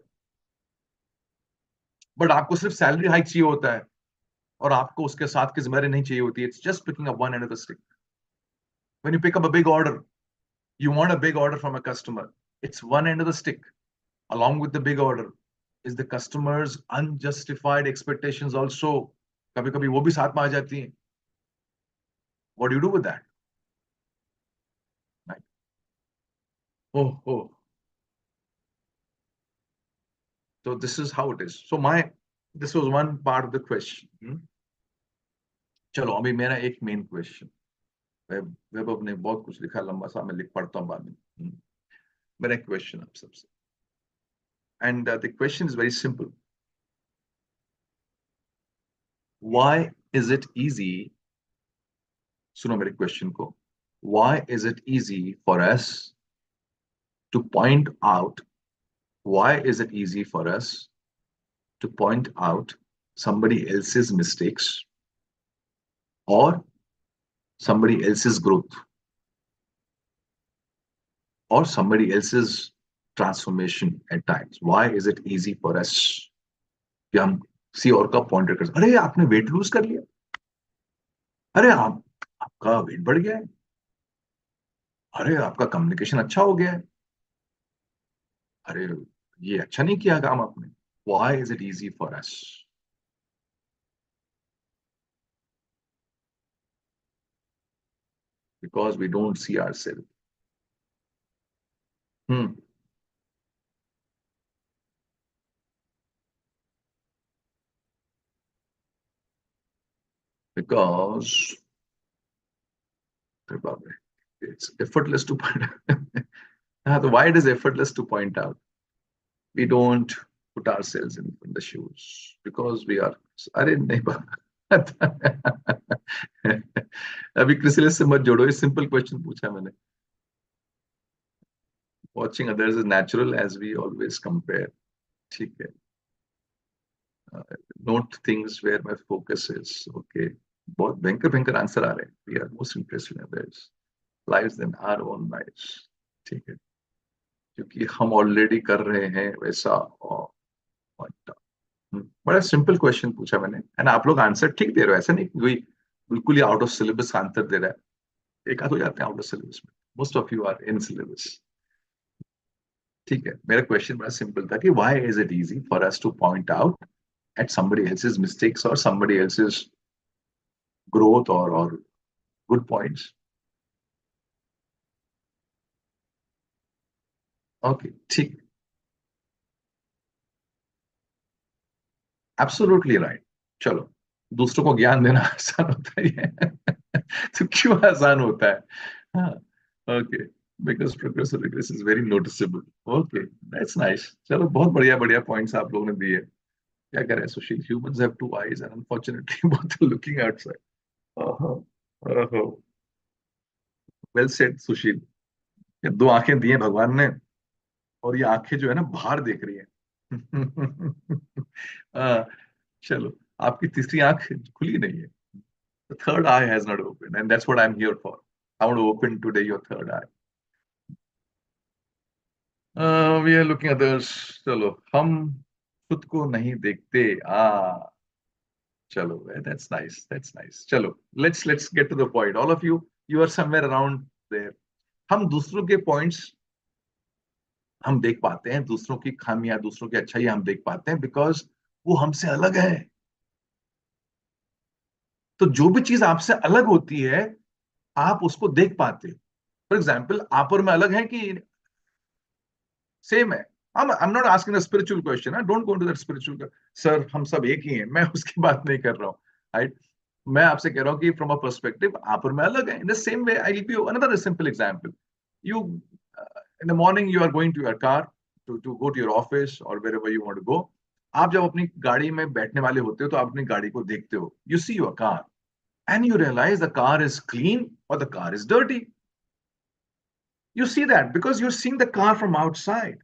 But आपको सिर्फ सैलरी हाइक चाहिए होता है और आपको उसके साथ की जिम्मेदारी नहीं चाहिए होती है. It's just picking up one end of the stick. When you pick up a big order, you want a big order from a customer. It's one end of the stick. Along with the big order is the customer's unjustified expectations also. कभी कभी वो भी साथ में आ जाती हैं. What do you do with that? Right? Oh, oh. So this is how it is. So this was one part of the question. चलो अभी मेरा एक मेन क्वेश्चन. वैभव ने बहुत कुछ लिखा लंबा सा, मैं लिख पढ़ता हूँ बाद में. मेरा क्वेश्चन आप सबसे, and the question is very simple. Why is it easy? सुनो मेरे क्वेश्चन को. Why is it easy for us to point out? Why is it easy for us to point out somebody else's mistakes or somebody else's growth or somebody else's transformation at times? Why is it easy for us कि हम किसी और का point कर, अरे आपने weight lose कर लिया, अरे आपका वेट बढ़ गया है, अरे आपका कम्युनिकेशन अच्छा हो गया है, अरे ये अच्छा नहीं किया काम आपने. Why is it easy for us? Because we don't see ourselves. Because it's effortless to point out. Why it is effortless to point out? We don't put ourselves in the shoes because we are. अरे नहीं अभी क्रिसिलिस से मत जोड़ो, ये simple question पूछा मैंने. Watching others is natural as we always compare. ठीक है. Note things where my focus is. Okay. बहुत भयंकर भयंकर आंसर आ रहे हैं. We are most interested in others' lives than our own lives. ठीक है. क्योंकि हम ऑलरेडी कर रहे हैं वैसा. बड़ा सिंपल क्वेश्चन पूछा मैंने, एंड आप लोग आंसर ठीक दे रहे हो. ऐसा नहीं कोई बिल्कुल ही आउट ऑफ सिलेबस आंसर दे रहा है. एक आध हो जाते हैं आउट ऑफ सिलेबस में. Most of you are in syllabus. ठीक है. मेरा क्वेश्चन बड़ा सिंपल था कि why is it easy for us to point out at somebody else's mistakes or somebody else's growth or good points. Okay, ठीक. Absolutely right. चलो, दूसरों को ज्ञान देना आसान होता है तो क्यों आसान होता है? हाँ, okay, because progress or regress is very noticeable. Okay, that's nice. चलो, बहुत बढ़िया बढ़िया points आप लोगों ने दिए. क्या करें सुशील? Humans have two eyes and unfortunately both are looking outside. Well said, सुशील. ये दो आंखें दी हैं भगवान ने और ये आंखें जो है ना बाहर देख रही है. चलो, आपकी तीसरी आंख खुली नहीं है. The third eye has not opened, and that's what I'm here for. I want to open today your third eye. We are looking at others. चलो, हम खुद को नहीं देखते. चलो, that's nice. That's nice. चलो, let's get to the point. All of you are somewhere around there. हम दूसरों के points हम देख पाते हैं, दूसरों की खामियां, दूसरों की अच्छाई हम देख पाते हैं बिकॉज वो हमसे अलग है. तो जो भी चीज आपसे अलग होती है आप उसको देख पाते हो. फॉर एग्जाम्पल, आप और मैं अलग हैं कि सेम है? I'm not asking a spiritual question. Don't go into that spiritual. Sir हम सब एक ही हैं, मैं उसकी बात नहीं कर रहा हूँ. राइट. मैं आपसे कह रहा हूँ कि फ्रॉम अ पर्सपेक्टिव आप और मैं अलग हैं. इन the same way I give you another simple example. You in the morning you are going to your car to go to your office or wherever you want to go. आप जब अपनी गाड़ी में बैठने वाले होते हो तो आप अपनी गाड़ी को देखते हो. You see your car and you realize the car is clean or the car is dirty. You see that because you're seeing the car from outside.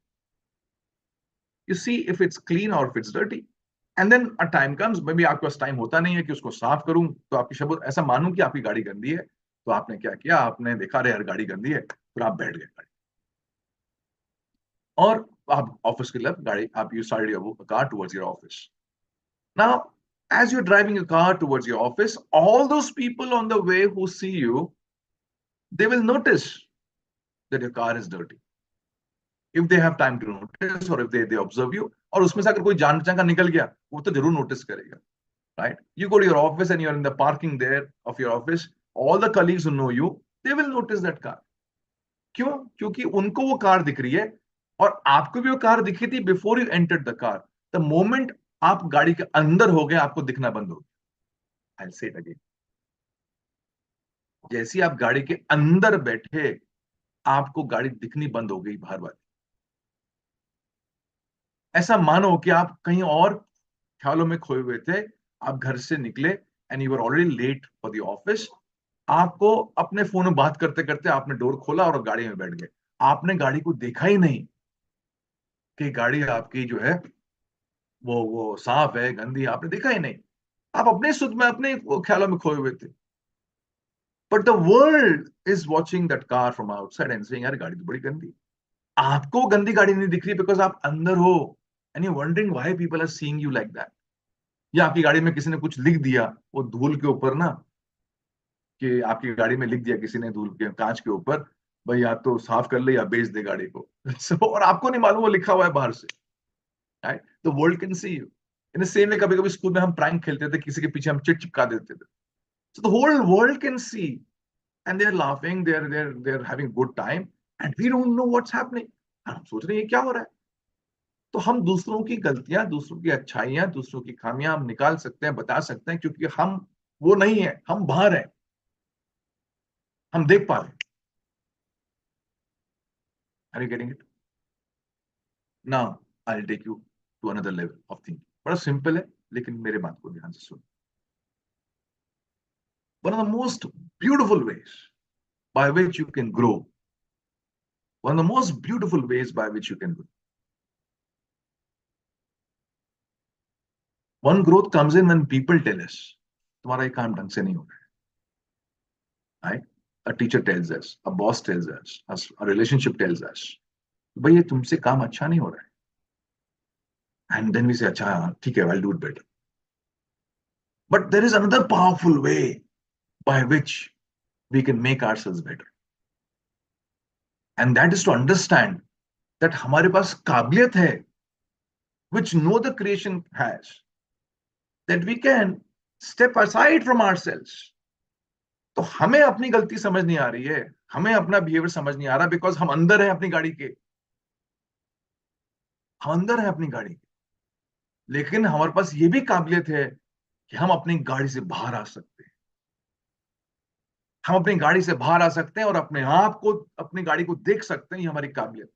You see if it's clean or if it's dirty. And then a time comes, maybe आपके पास time होता नहीं है कि उसको साफ करूं, तो आपकी शब्द ऐसा मानूं कि आपकी गाड़ी गंदी है, तो आपने क्या किया? आपने देखा अरे यार गाड़ी गंदी है, फिर आप बैठ गए गाड़ी. और आप ऑफिस के लिए गाड़ी, आप you started your car towards your office. Now, as you're driving a car towards your office, all those people on the way who see you, they will notice that your car is dirty. If they have time to notice, or if they observe you, और उसमें से अगर कोई जान पहचान का निकल गया, वो तो जरूर नोटिस करेगा, right? You go to your office and you're in the parking there of your office. All the colleagues who know you, they will notice that car. क्यों? क्योंकि उनको वो कार दिख रही है, और आपको भी वो कार दिखी थी before you entered the car. The moment आप गाड़ी के अंदर हो गए, आपको दिखना बंद हो गया. आई से इट अगेन. जैसे ही आप गाड़ी के अंदर बैठे, आपको गाड़ी दिखनी बंद हो गई बाहर वाली. ऐसा मानो कि आप कहीं और ख्यालों में खोए हुए थे. आप घर से निकले and you are already late for the office. आपको अपने फोन में बात करते करते आपने डोर खोला और गाड़ी में बैठ गए. आपने गाड़ी को देखा ही नहीं कि गाड़ी आपकी जो है वो साफ है गंदी, आपने देखा ही नहीं. आप अपने सुध में, अपने ख्यालों में खोए हुए थे. But the world is watching that car from outside and saying, यार गाड़ी तो बड़ी गंदी. आपको गंदी गाड़ी नहीं दिख रही बिकॉज आप अंदर हो, and you wondering why people are seeing you like that. या आपकी गाड़ी में किसी ने कुछ लिख दिया वो धूल के ऊपर ना, कि आपकी गाड़ी में लिख दिया किसी ने धूल के कांच के ऊपर, भाई या तो साफ कर ले या बेच दे गाड़ी को. So, और आपको नहीं मालूम वो लिखा हुआ है बाहर से. Right, the world can C you. In the same वे कभी कभी स्कूल में हम प्रैंक खेलते थे, किसी के पीछे हम चिट चिपका देते थे. So the whole world can see, and they are laughing, they are having good time, and we don't know what's happening. हम सोच रहे हैं ये क्या हो रहा है. तो हम दूसरों की गलतियां, दूसरों की अच्छाइयां, दूसरों की खामियां हम निकाल सकते हैं, बता सकते हैं, क्योंकि हम वो नहीं है, हम बाहर हैं, हम देख पा रहे हैं. Are you getting it? Now I will take you to another level of thinking. बड़ा सिंपल है, लेकिन मेरे बात को ध्यान से सुनो. One of the most beautiful ways by which you can grow, one of the most beautiful ways by which you can grow. One growth comes in when people tell us, तुम्हारा ये काम ढंग से नहीं हो रहा है. Right? A teacher tells us, a boss tells us, a relationship tells us, भाई ये तुमसे काम अच्छा नहीं हो रहा है. And then we say, अच्छा ठीक है, I'll do it better. But there is another powerful way by which we can make ourselves better. And that is to understand that हमारे पास काबिलियत है, which no other creation has, that we can step aside from ourselves. तो हमें अपनी गलती समझ नहीं आ रही है, हमें अपना बिहेवियर समझ नहीं आ रहा, बिकॉज हम अंदर हैं अपनी गाड़ी के. हम अंदर हैं अपनी गाड़ी के. लेकिन हमारे पास ये भी काबिलियत है कि हम अपनी गाड़ी से बाहर आ सकते हैं. हम अपनी गाड़ी से बाहर आ सकते हैं और अपने आप को, अपनी गाड़ी को देख सकते हैं. ये हमारी काबिलियत.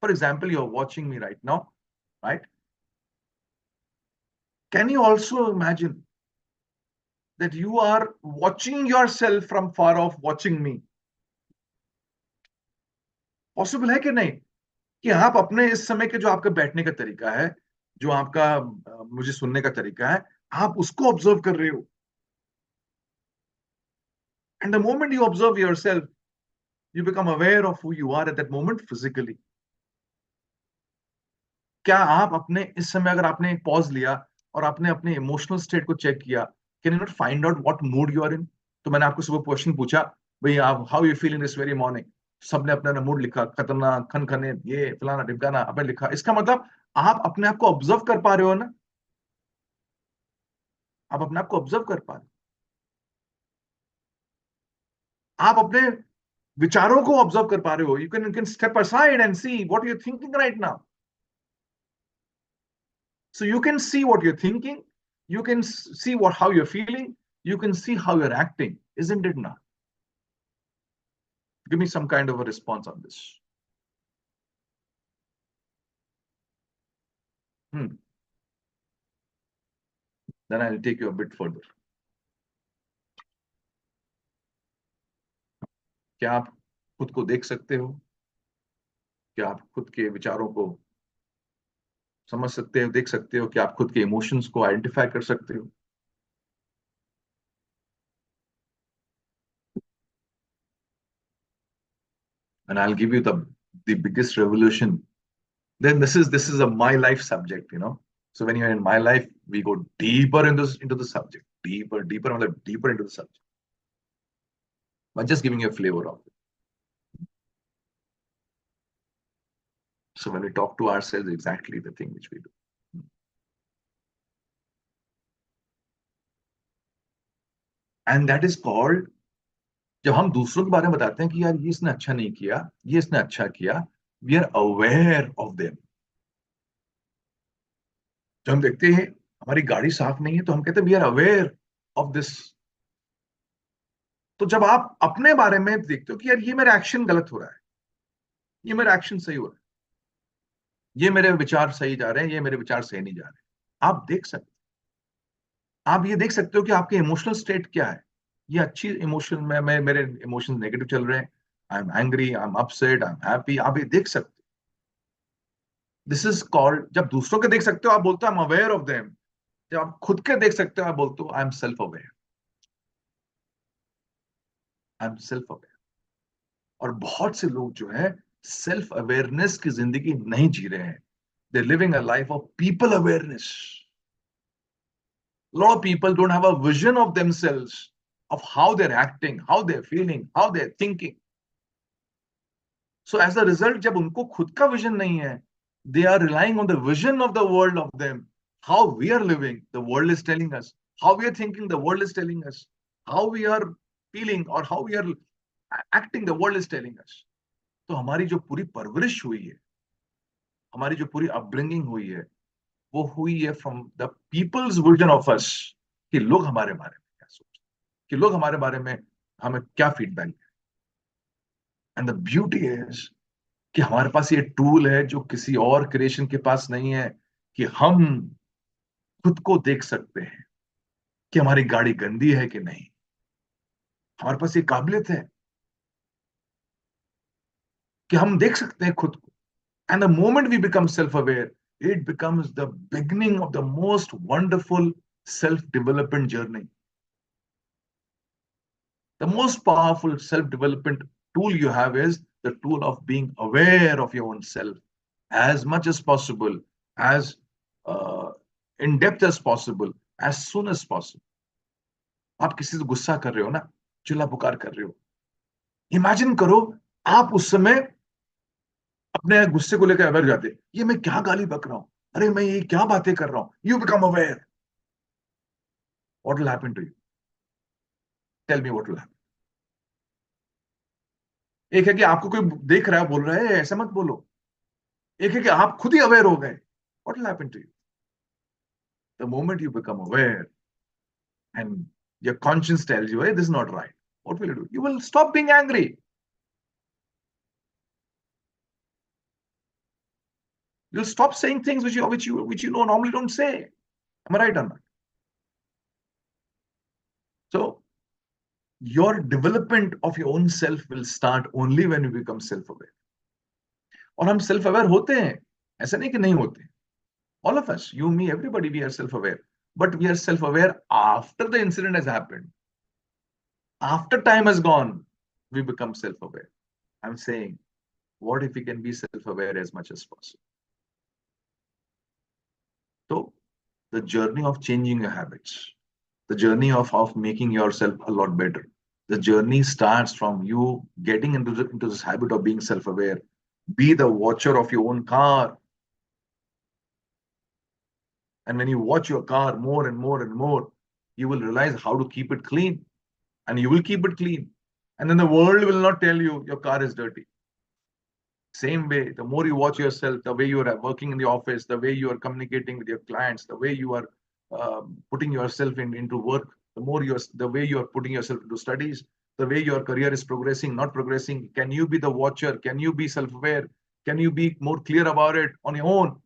For example, you are watching me right now, right? Can you also imagine that you are watching yourself from far off, watching me? Possible है कि नहीं, कि आप अपने इस समय के जो आपका बैठने का तरीका है, जो आपका मुझे सुनने का तरीका है, आप उसको ऑब्जर्व कर रहे हो. And the moment you observe yourself, you become aware of who you are at that moment physically. क्या आप अपने इस समय, अगर आपने एक पॉज लिया और आपने अपने इमोशनल स्टेट को चेक किया, can you not find out what mood you are in? तो मैंने आपको सुबह क्वेश्चन पूछा, भाई आप how you feeling this very morning. सबने अपना अपना मूड लिखा, खतरनाक, खनखने, ये फलाना ढिमकाना आपने लिखा. इसका मतलब आप अपने आप को ऑब्जर्व कर पा रहे हो ना. आप अपने आप को ऑब्जर्व कर पा रहे हो, आप अपने विचारों को ऑब्जर्व कर पा रहे हो. You can step aside and see what you thinking right now. So you can see what you're thinking, you can see how you're feeling, you can see how you're acting, isn't it not? Give me some kind of a response on this. Hmm. Then I'll take you a bit further. क्या आप खुद को देख सकते हो? क्या आप खुद के विचारों को समझ सकते हो, देख सकते हो? क्या आप खुद के इमोशंस को आइडेंटिफाई कर सकते हो? And I'll give you the the biggest revolution, then this is a my life subject, you know. So when you're in my life, we go deeper into the subject, deeper into the subject. But just giving you a flavor of it. So when we talk to ourselves, exactly the thing which we do. And that is called, जब हम दूसरों के बारे में बताते हैं कि यार ये इसने अच्छा नहीं किया, ये इसने अच्छा किया, we are aware of them. जब हम देखते हैं हमारी गाड़ी साफ नहीं है तो हम कहते हैं we are aware of this. तो जब आप अपने बारे में देखते हो कि यार ये मेरा एक्शन गलत हो रहा है, ये मेरा एक्शन सही हो रहा है, ये मेरे विचार सही जा रहे हैं, ये मेरे विचार सही नहीं जा रहे हैं, आप देख सकते, आप ये देख सकते हो कि आपके इमोशनल स्टेट क्या है। ये अच्छी इमोशन में, मैं मेरे इमोशंस नेगेटिव चल रहे हैं, I am angry, I am upset, I am happy, आप ये देख सकते हो। दिस इज कॉल्ड, जब दूसरों के देख सकते हो आप बोलते हो I am aware of them. जब आप खुद के देख सकते हो आप बोलते हो I am self aware, I am self aware. और बहुत से लोग जो है सेल्फ अवेयरनेस की जिंदगी नहीं जी रहे हैं, they living a life of people awareness. A lot of people don't have a vision of themselves, of how they're acting, how they're feeling, how they're thinking. So as a result, जब उनको खुद का vision नहीं है, they are relying on the vision of the world of them. How we are living, the world is telling us. How we are thinking, the world is telling us. How we are feeling or how we are acting, the world is telling us. तो हमारी जो पूरी परवरिश हुई है, हमारी जो पूरी अपब्रिंगिंग हुई है, वो हुई है from the people's vision of us, कि लोग हमारे बारे में क्या सोचते, कि लोग हमारे बारे में हमें क्या फीडबैक दें। एंड द ब्यूटी इज कि हमारे पास ये टूल है जो किसी और क्रिएशन के पास नहीं है, कि हम खुद को देख सकते हैं कि हमारी गाड़ी गंदी है कि नहीं। हमारे पास ये काबिलियत है कि हम देख सकते हैं खुद को। And the moment we become self aware, it becomes the beginning of the most wonderful self-development journey. The most powerful self-development tool you have is the tool of being aware of your own self as much as possible, as in depth as possible, as soon as possible. आप किसी से गुस्सा कर रहे हो ना, चिल्ला पुकार कर रहे हो, इमेजिन करो आप उस समय अपने गुस्से को लेकर अवेयर जाते, ये मैं क्या गाली बक रहा हूं, अरे मैं ये क्या बातें कर रहा हूं। You become aware, what will happen to you? Tell me what will happen. एक है कि आपको कोई देख रहा है बोल रहा है ऐसा मत बोलो, एक है कि आप खुद ही अवेयर हो गए, what will happen to you? The moment you become aware and your conscious tells you this is not right, what will you do? You will stop being angry, you'll stop saying things which you know normally don't say. Am I right or not? So your development of your own self will start only when you become self aware. और हम self aware होते हैं, ऐसा नहीं कि नहीं होते। All of us, you, me, everybody, we are self-aware. But we are self-aware after the incident has happened. After time has gone, we become self-aware. I'm saying, what if we can be self-aware as much as possible? So, the journey of changing your habits, the journey of making yourself a lot better, the journey starts from you getting into this habit of being self-aware. Be the watcher of your own car. And when you watch your car more and more and more, you will realize how to keep it clean. And you will keep it clean. And then the world will not tell you your car is dirty. Same way, the more you watch yourself, the way you are working in the office, the way you are communicating with your clients, the way you are putting yourself into work, the way you are putting yourself into studies, the way your career is progressing, not progressing. Can you be the watcher? Can you be self-aware? Can you be more clear about it on your own?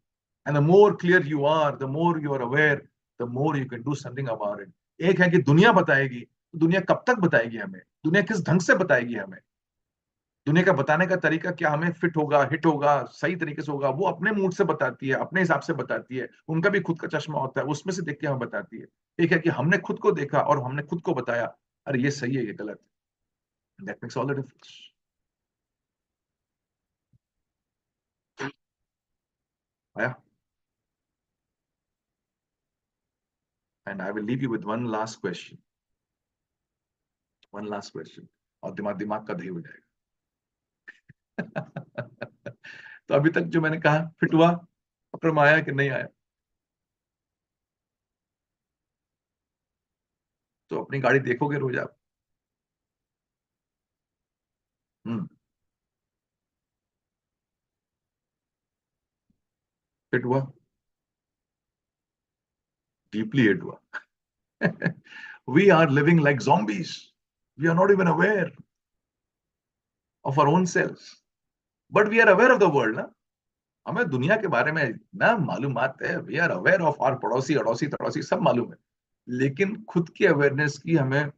And the more clear you are, the more you are aware, the more you can do something about it. एक है कि दुनिया बताएगी, दुनिया कब तक बताएगी हमें, दुनिया किस ढंग से बताएगी हमें, दुनिया का बताने का तरीका क्या हमें फिट होगा, हिट होगा, सही तरीके से होगा, वो अपने मूड से बताती है, अपने हिसाब से बताती है, उनका भी खुद का चश्मा होता है, उसमें से देख के हमें बताती है। एक है कि हमने खुद को देखा और हमने खुद को बताया, अरे ये सही है, ये गलत है। That makes all the difference. आया? And I will leave you with one last question, one last question, और दिमाग दिमाग का दही हो जाएगा। तो अभी तक जो मैंने कहा फिट हुआ, पकड़ में आया कि नहीं आया? तो अपनी गाड़ी देखोगे रोज आप? हम्म। फिट हुआ? डीपली हिट हुआ। We are living like zombies. We are not even aware of our own selves. But we are aware of the world, ना? हमें दुनिया के बारे में ना मालूमात है, we are aware of our पड़ोसी अड़ोसी तड़ोसी सब मालूम है, लेकिन खुद की अवेयरनेस की हमें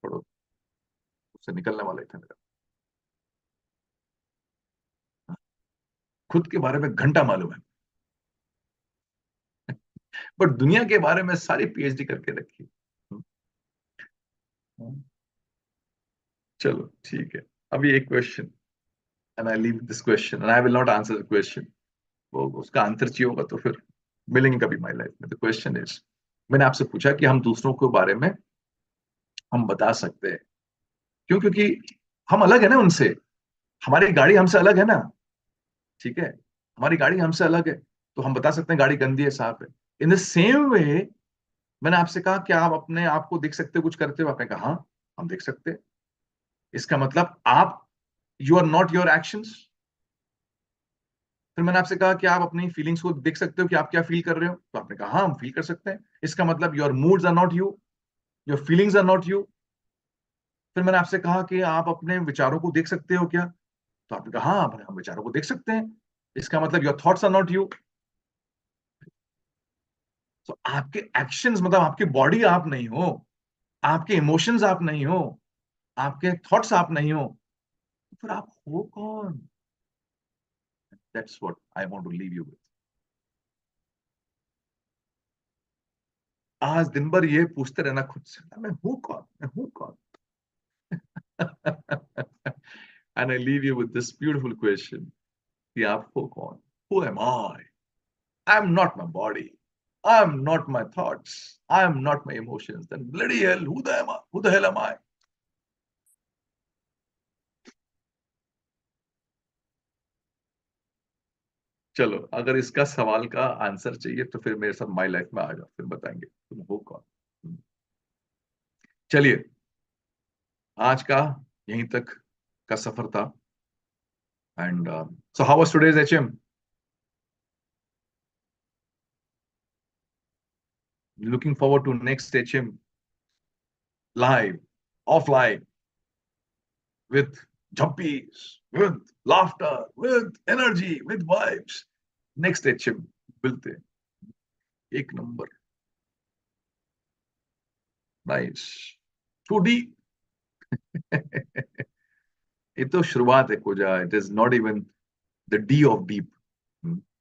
थोड़ा उससे निकलने वाला ही था मेरा। खुद के बारे में घंटा मालूम है, बट दुनिया के बारे में सारी पीएचडी करके रखी। चलो ठीक है, अभी एक question, and I leave this question and I will not answer the question. वो उसका आंसर चाहिए होगा तो फिर मिलेंगे कभी माई लाइफ में। द क्वेश्चन इज, मैंने आपसे पूछा कि हम दूसरों के बारे में हम बता सकते हैं क्यों? क्योंकि हम अलग है ना उनसे, हमारी गाड़ी हमसे अलग है ना, ठीक है, हमारी गाड़ी हमसे अलग है, तो हम बता सकते हैं गाड़ी गंदी है साफ है। इन द सेम वे, मैंने आपसे कहा कि आप अपने आप को देख सकते हो कुछ करते हो, आपने कहा हाँ हम देख सकते हैं। इसका मतलब आप, you are not your actions. फिर मैंने आपसे कहा कि आप अपनी फीलिंग्स को देख सकते हो कि आप क्या फील कर रहे हो, तो आपने कहा हाँ हम फील कर सकते हैं। इसका मतलब your moods are not you, your feelings are not you. फिर मैंने आपसे कहा कि आप अपने विचारों को देख सकते हो क्या, तो आपने कहा हाँ हम विचारों को देख सकते हैं। इसका मतलब your thoughts are not you. तो आपके एक्शंस, मतलब आपकी बॉडी आप नहीं हो, आपके इमोशंस आप नहीं हो, आपके थॉट्स आप नहीं हो, तो फिर आप हो कौन? That's what I want to leave you with. आज दिन भर ये पूछते रहना खुद से, मैं हूं कौन, मैं हूं कौन? And I leave you with this beautiful question. कि आप हो कौन? Who am I? I'm not my body. I'm not my thoughts. I'm not my emotions. Then bloody hell, who the am I? Who the hell am I? चलो, अगर इसका सवाल का answer चाहिए तो फिर मेरे साथ माई लाइफ में आ जाओ, फिर बताएंगे तुम हो कौन। चलिए, आज का यहीं तक का सफर था। And so how was today's HM? Looking forward to next HM, live, offline, with jumpies, with laughter, with energy, with vibes. Next HM मिलते हैं। एक नंबर, नाइस, टू डी। ये तो शुरुआत है Pooja, it is not even the D of deep.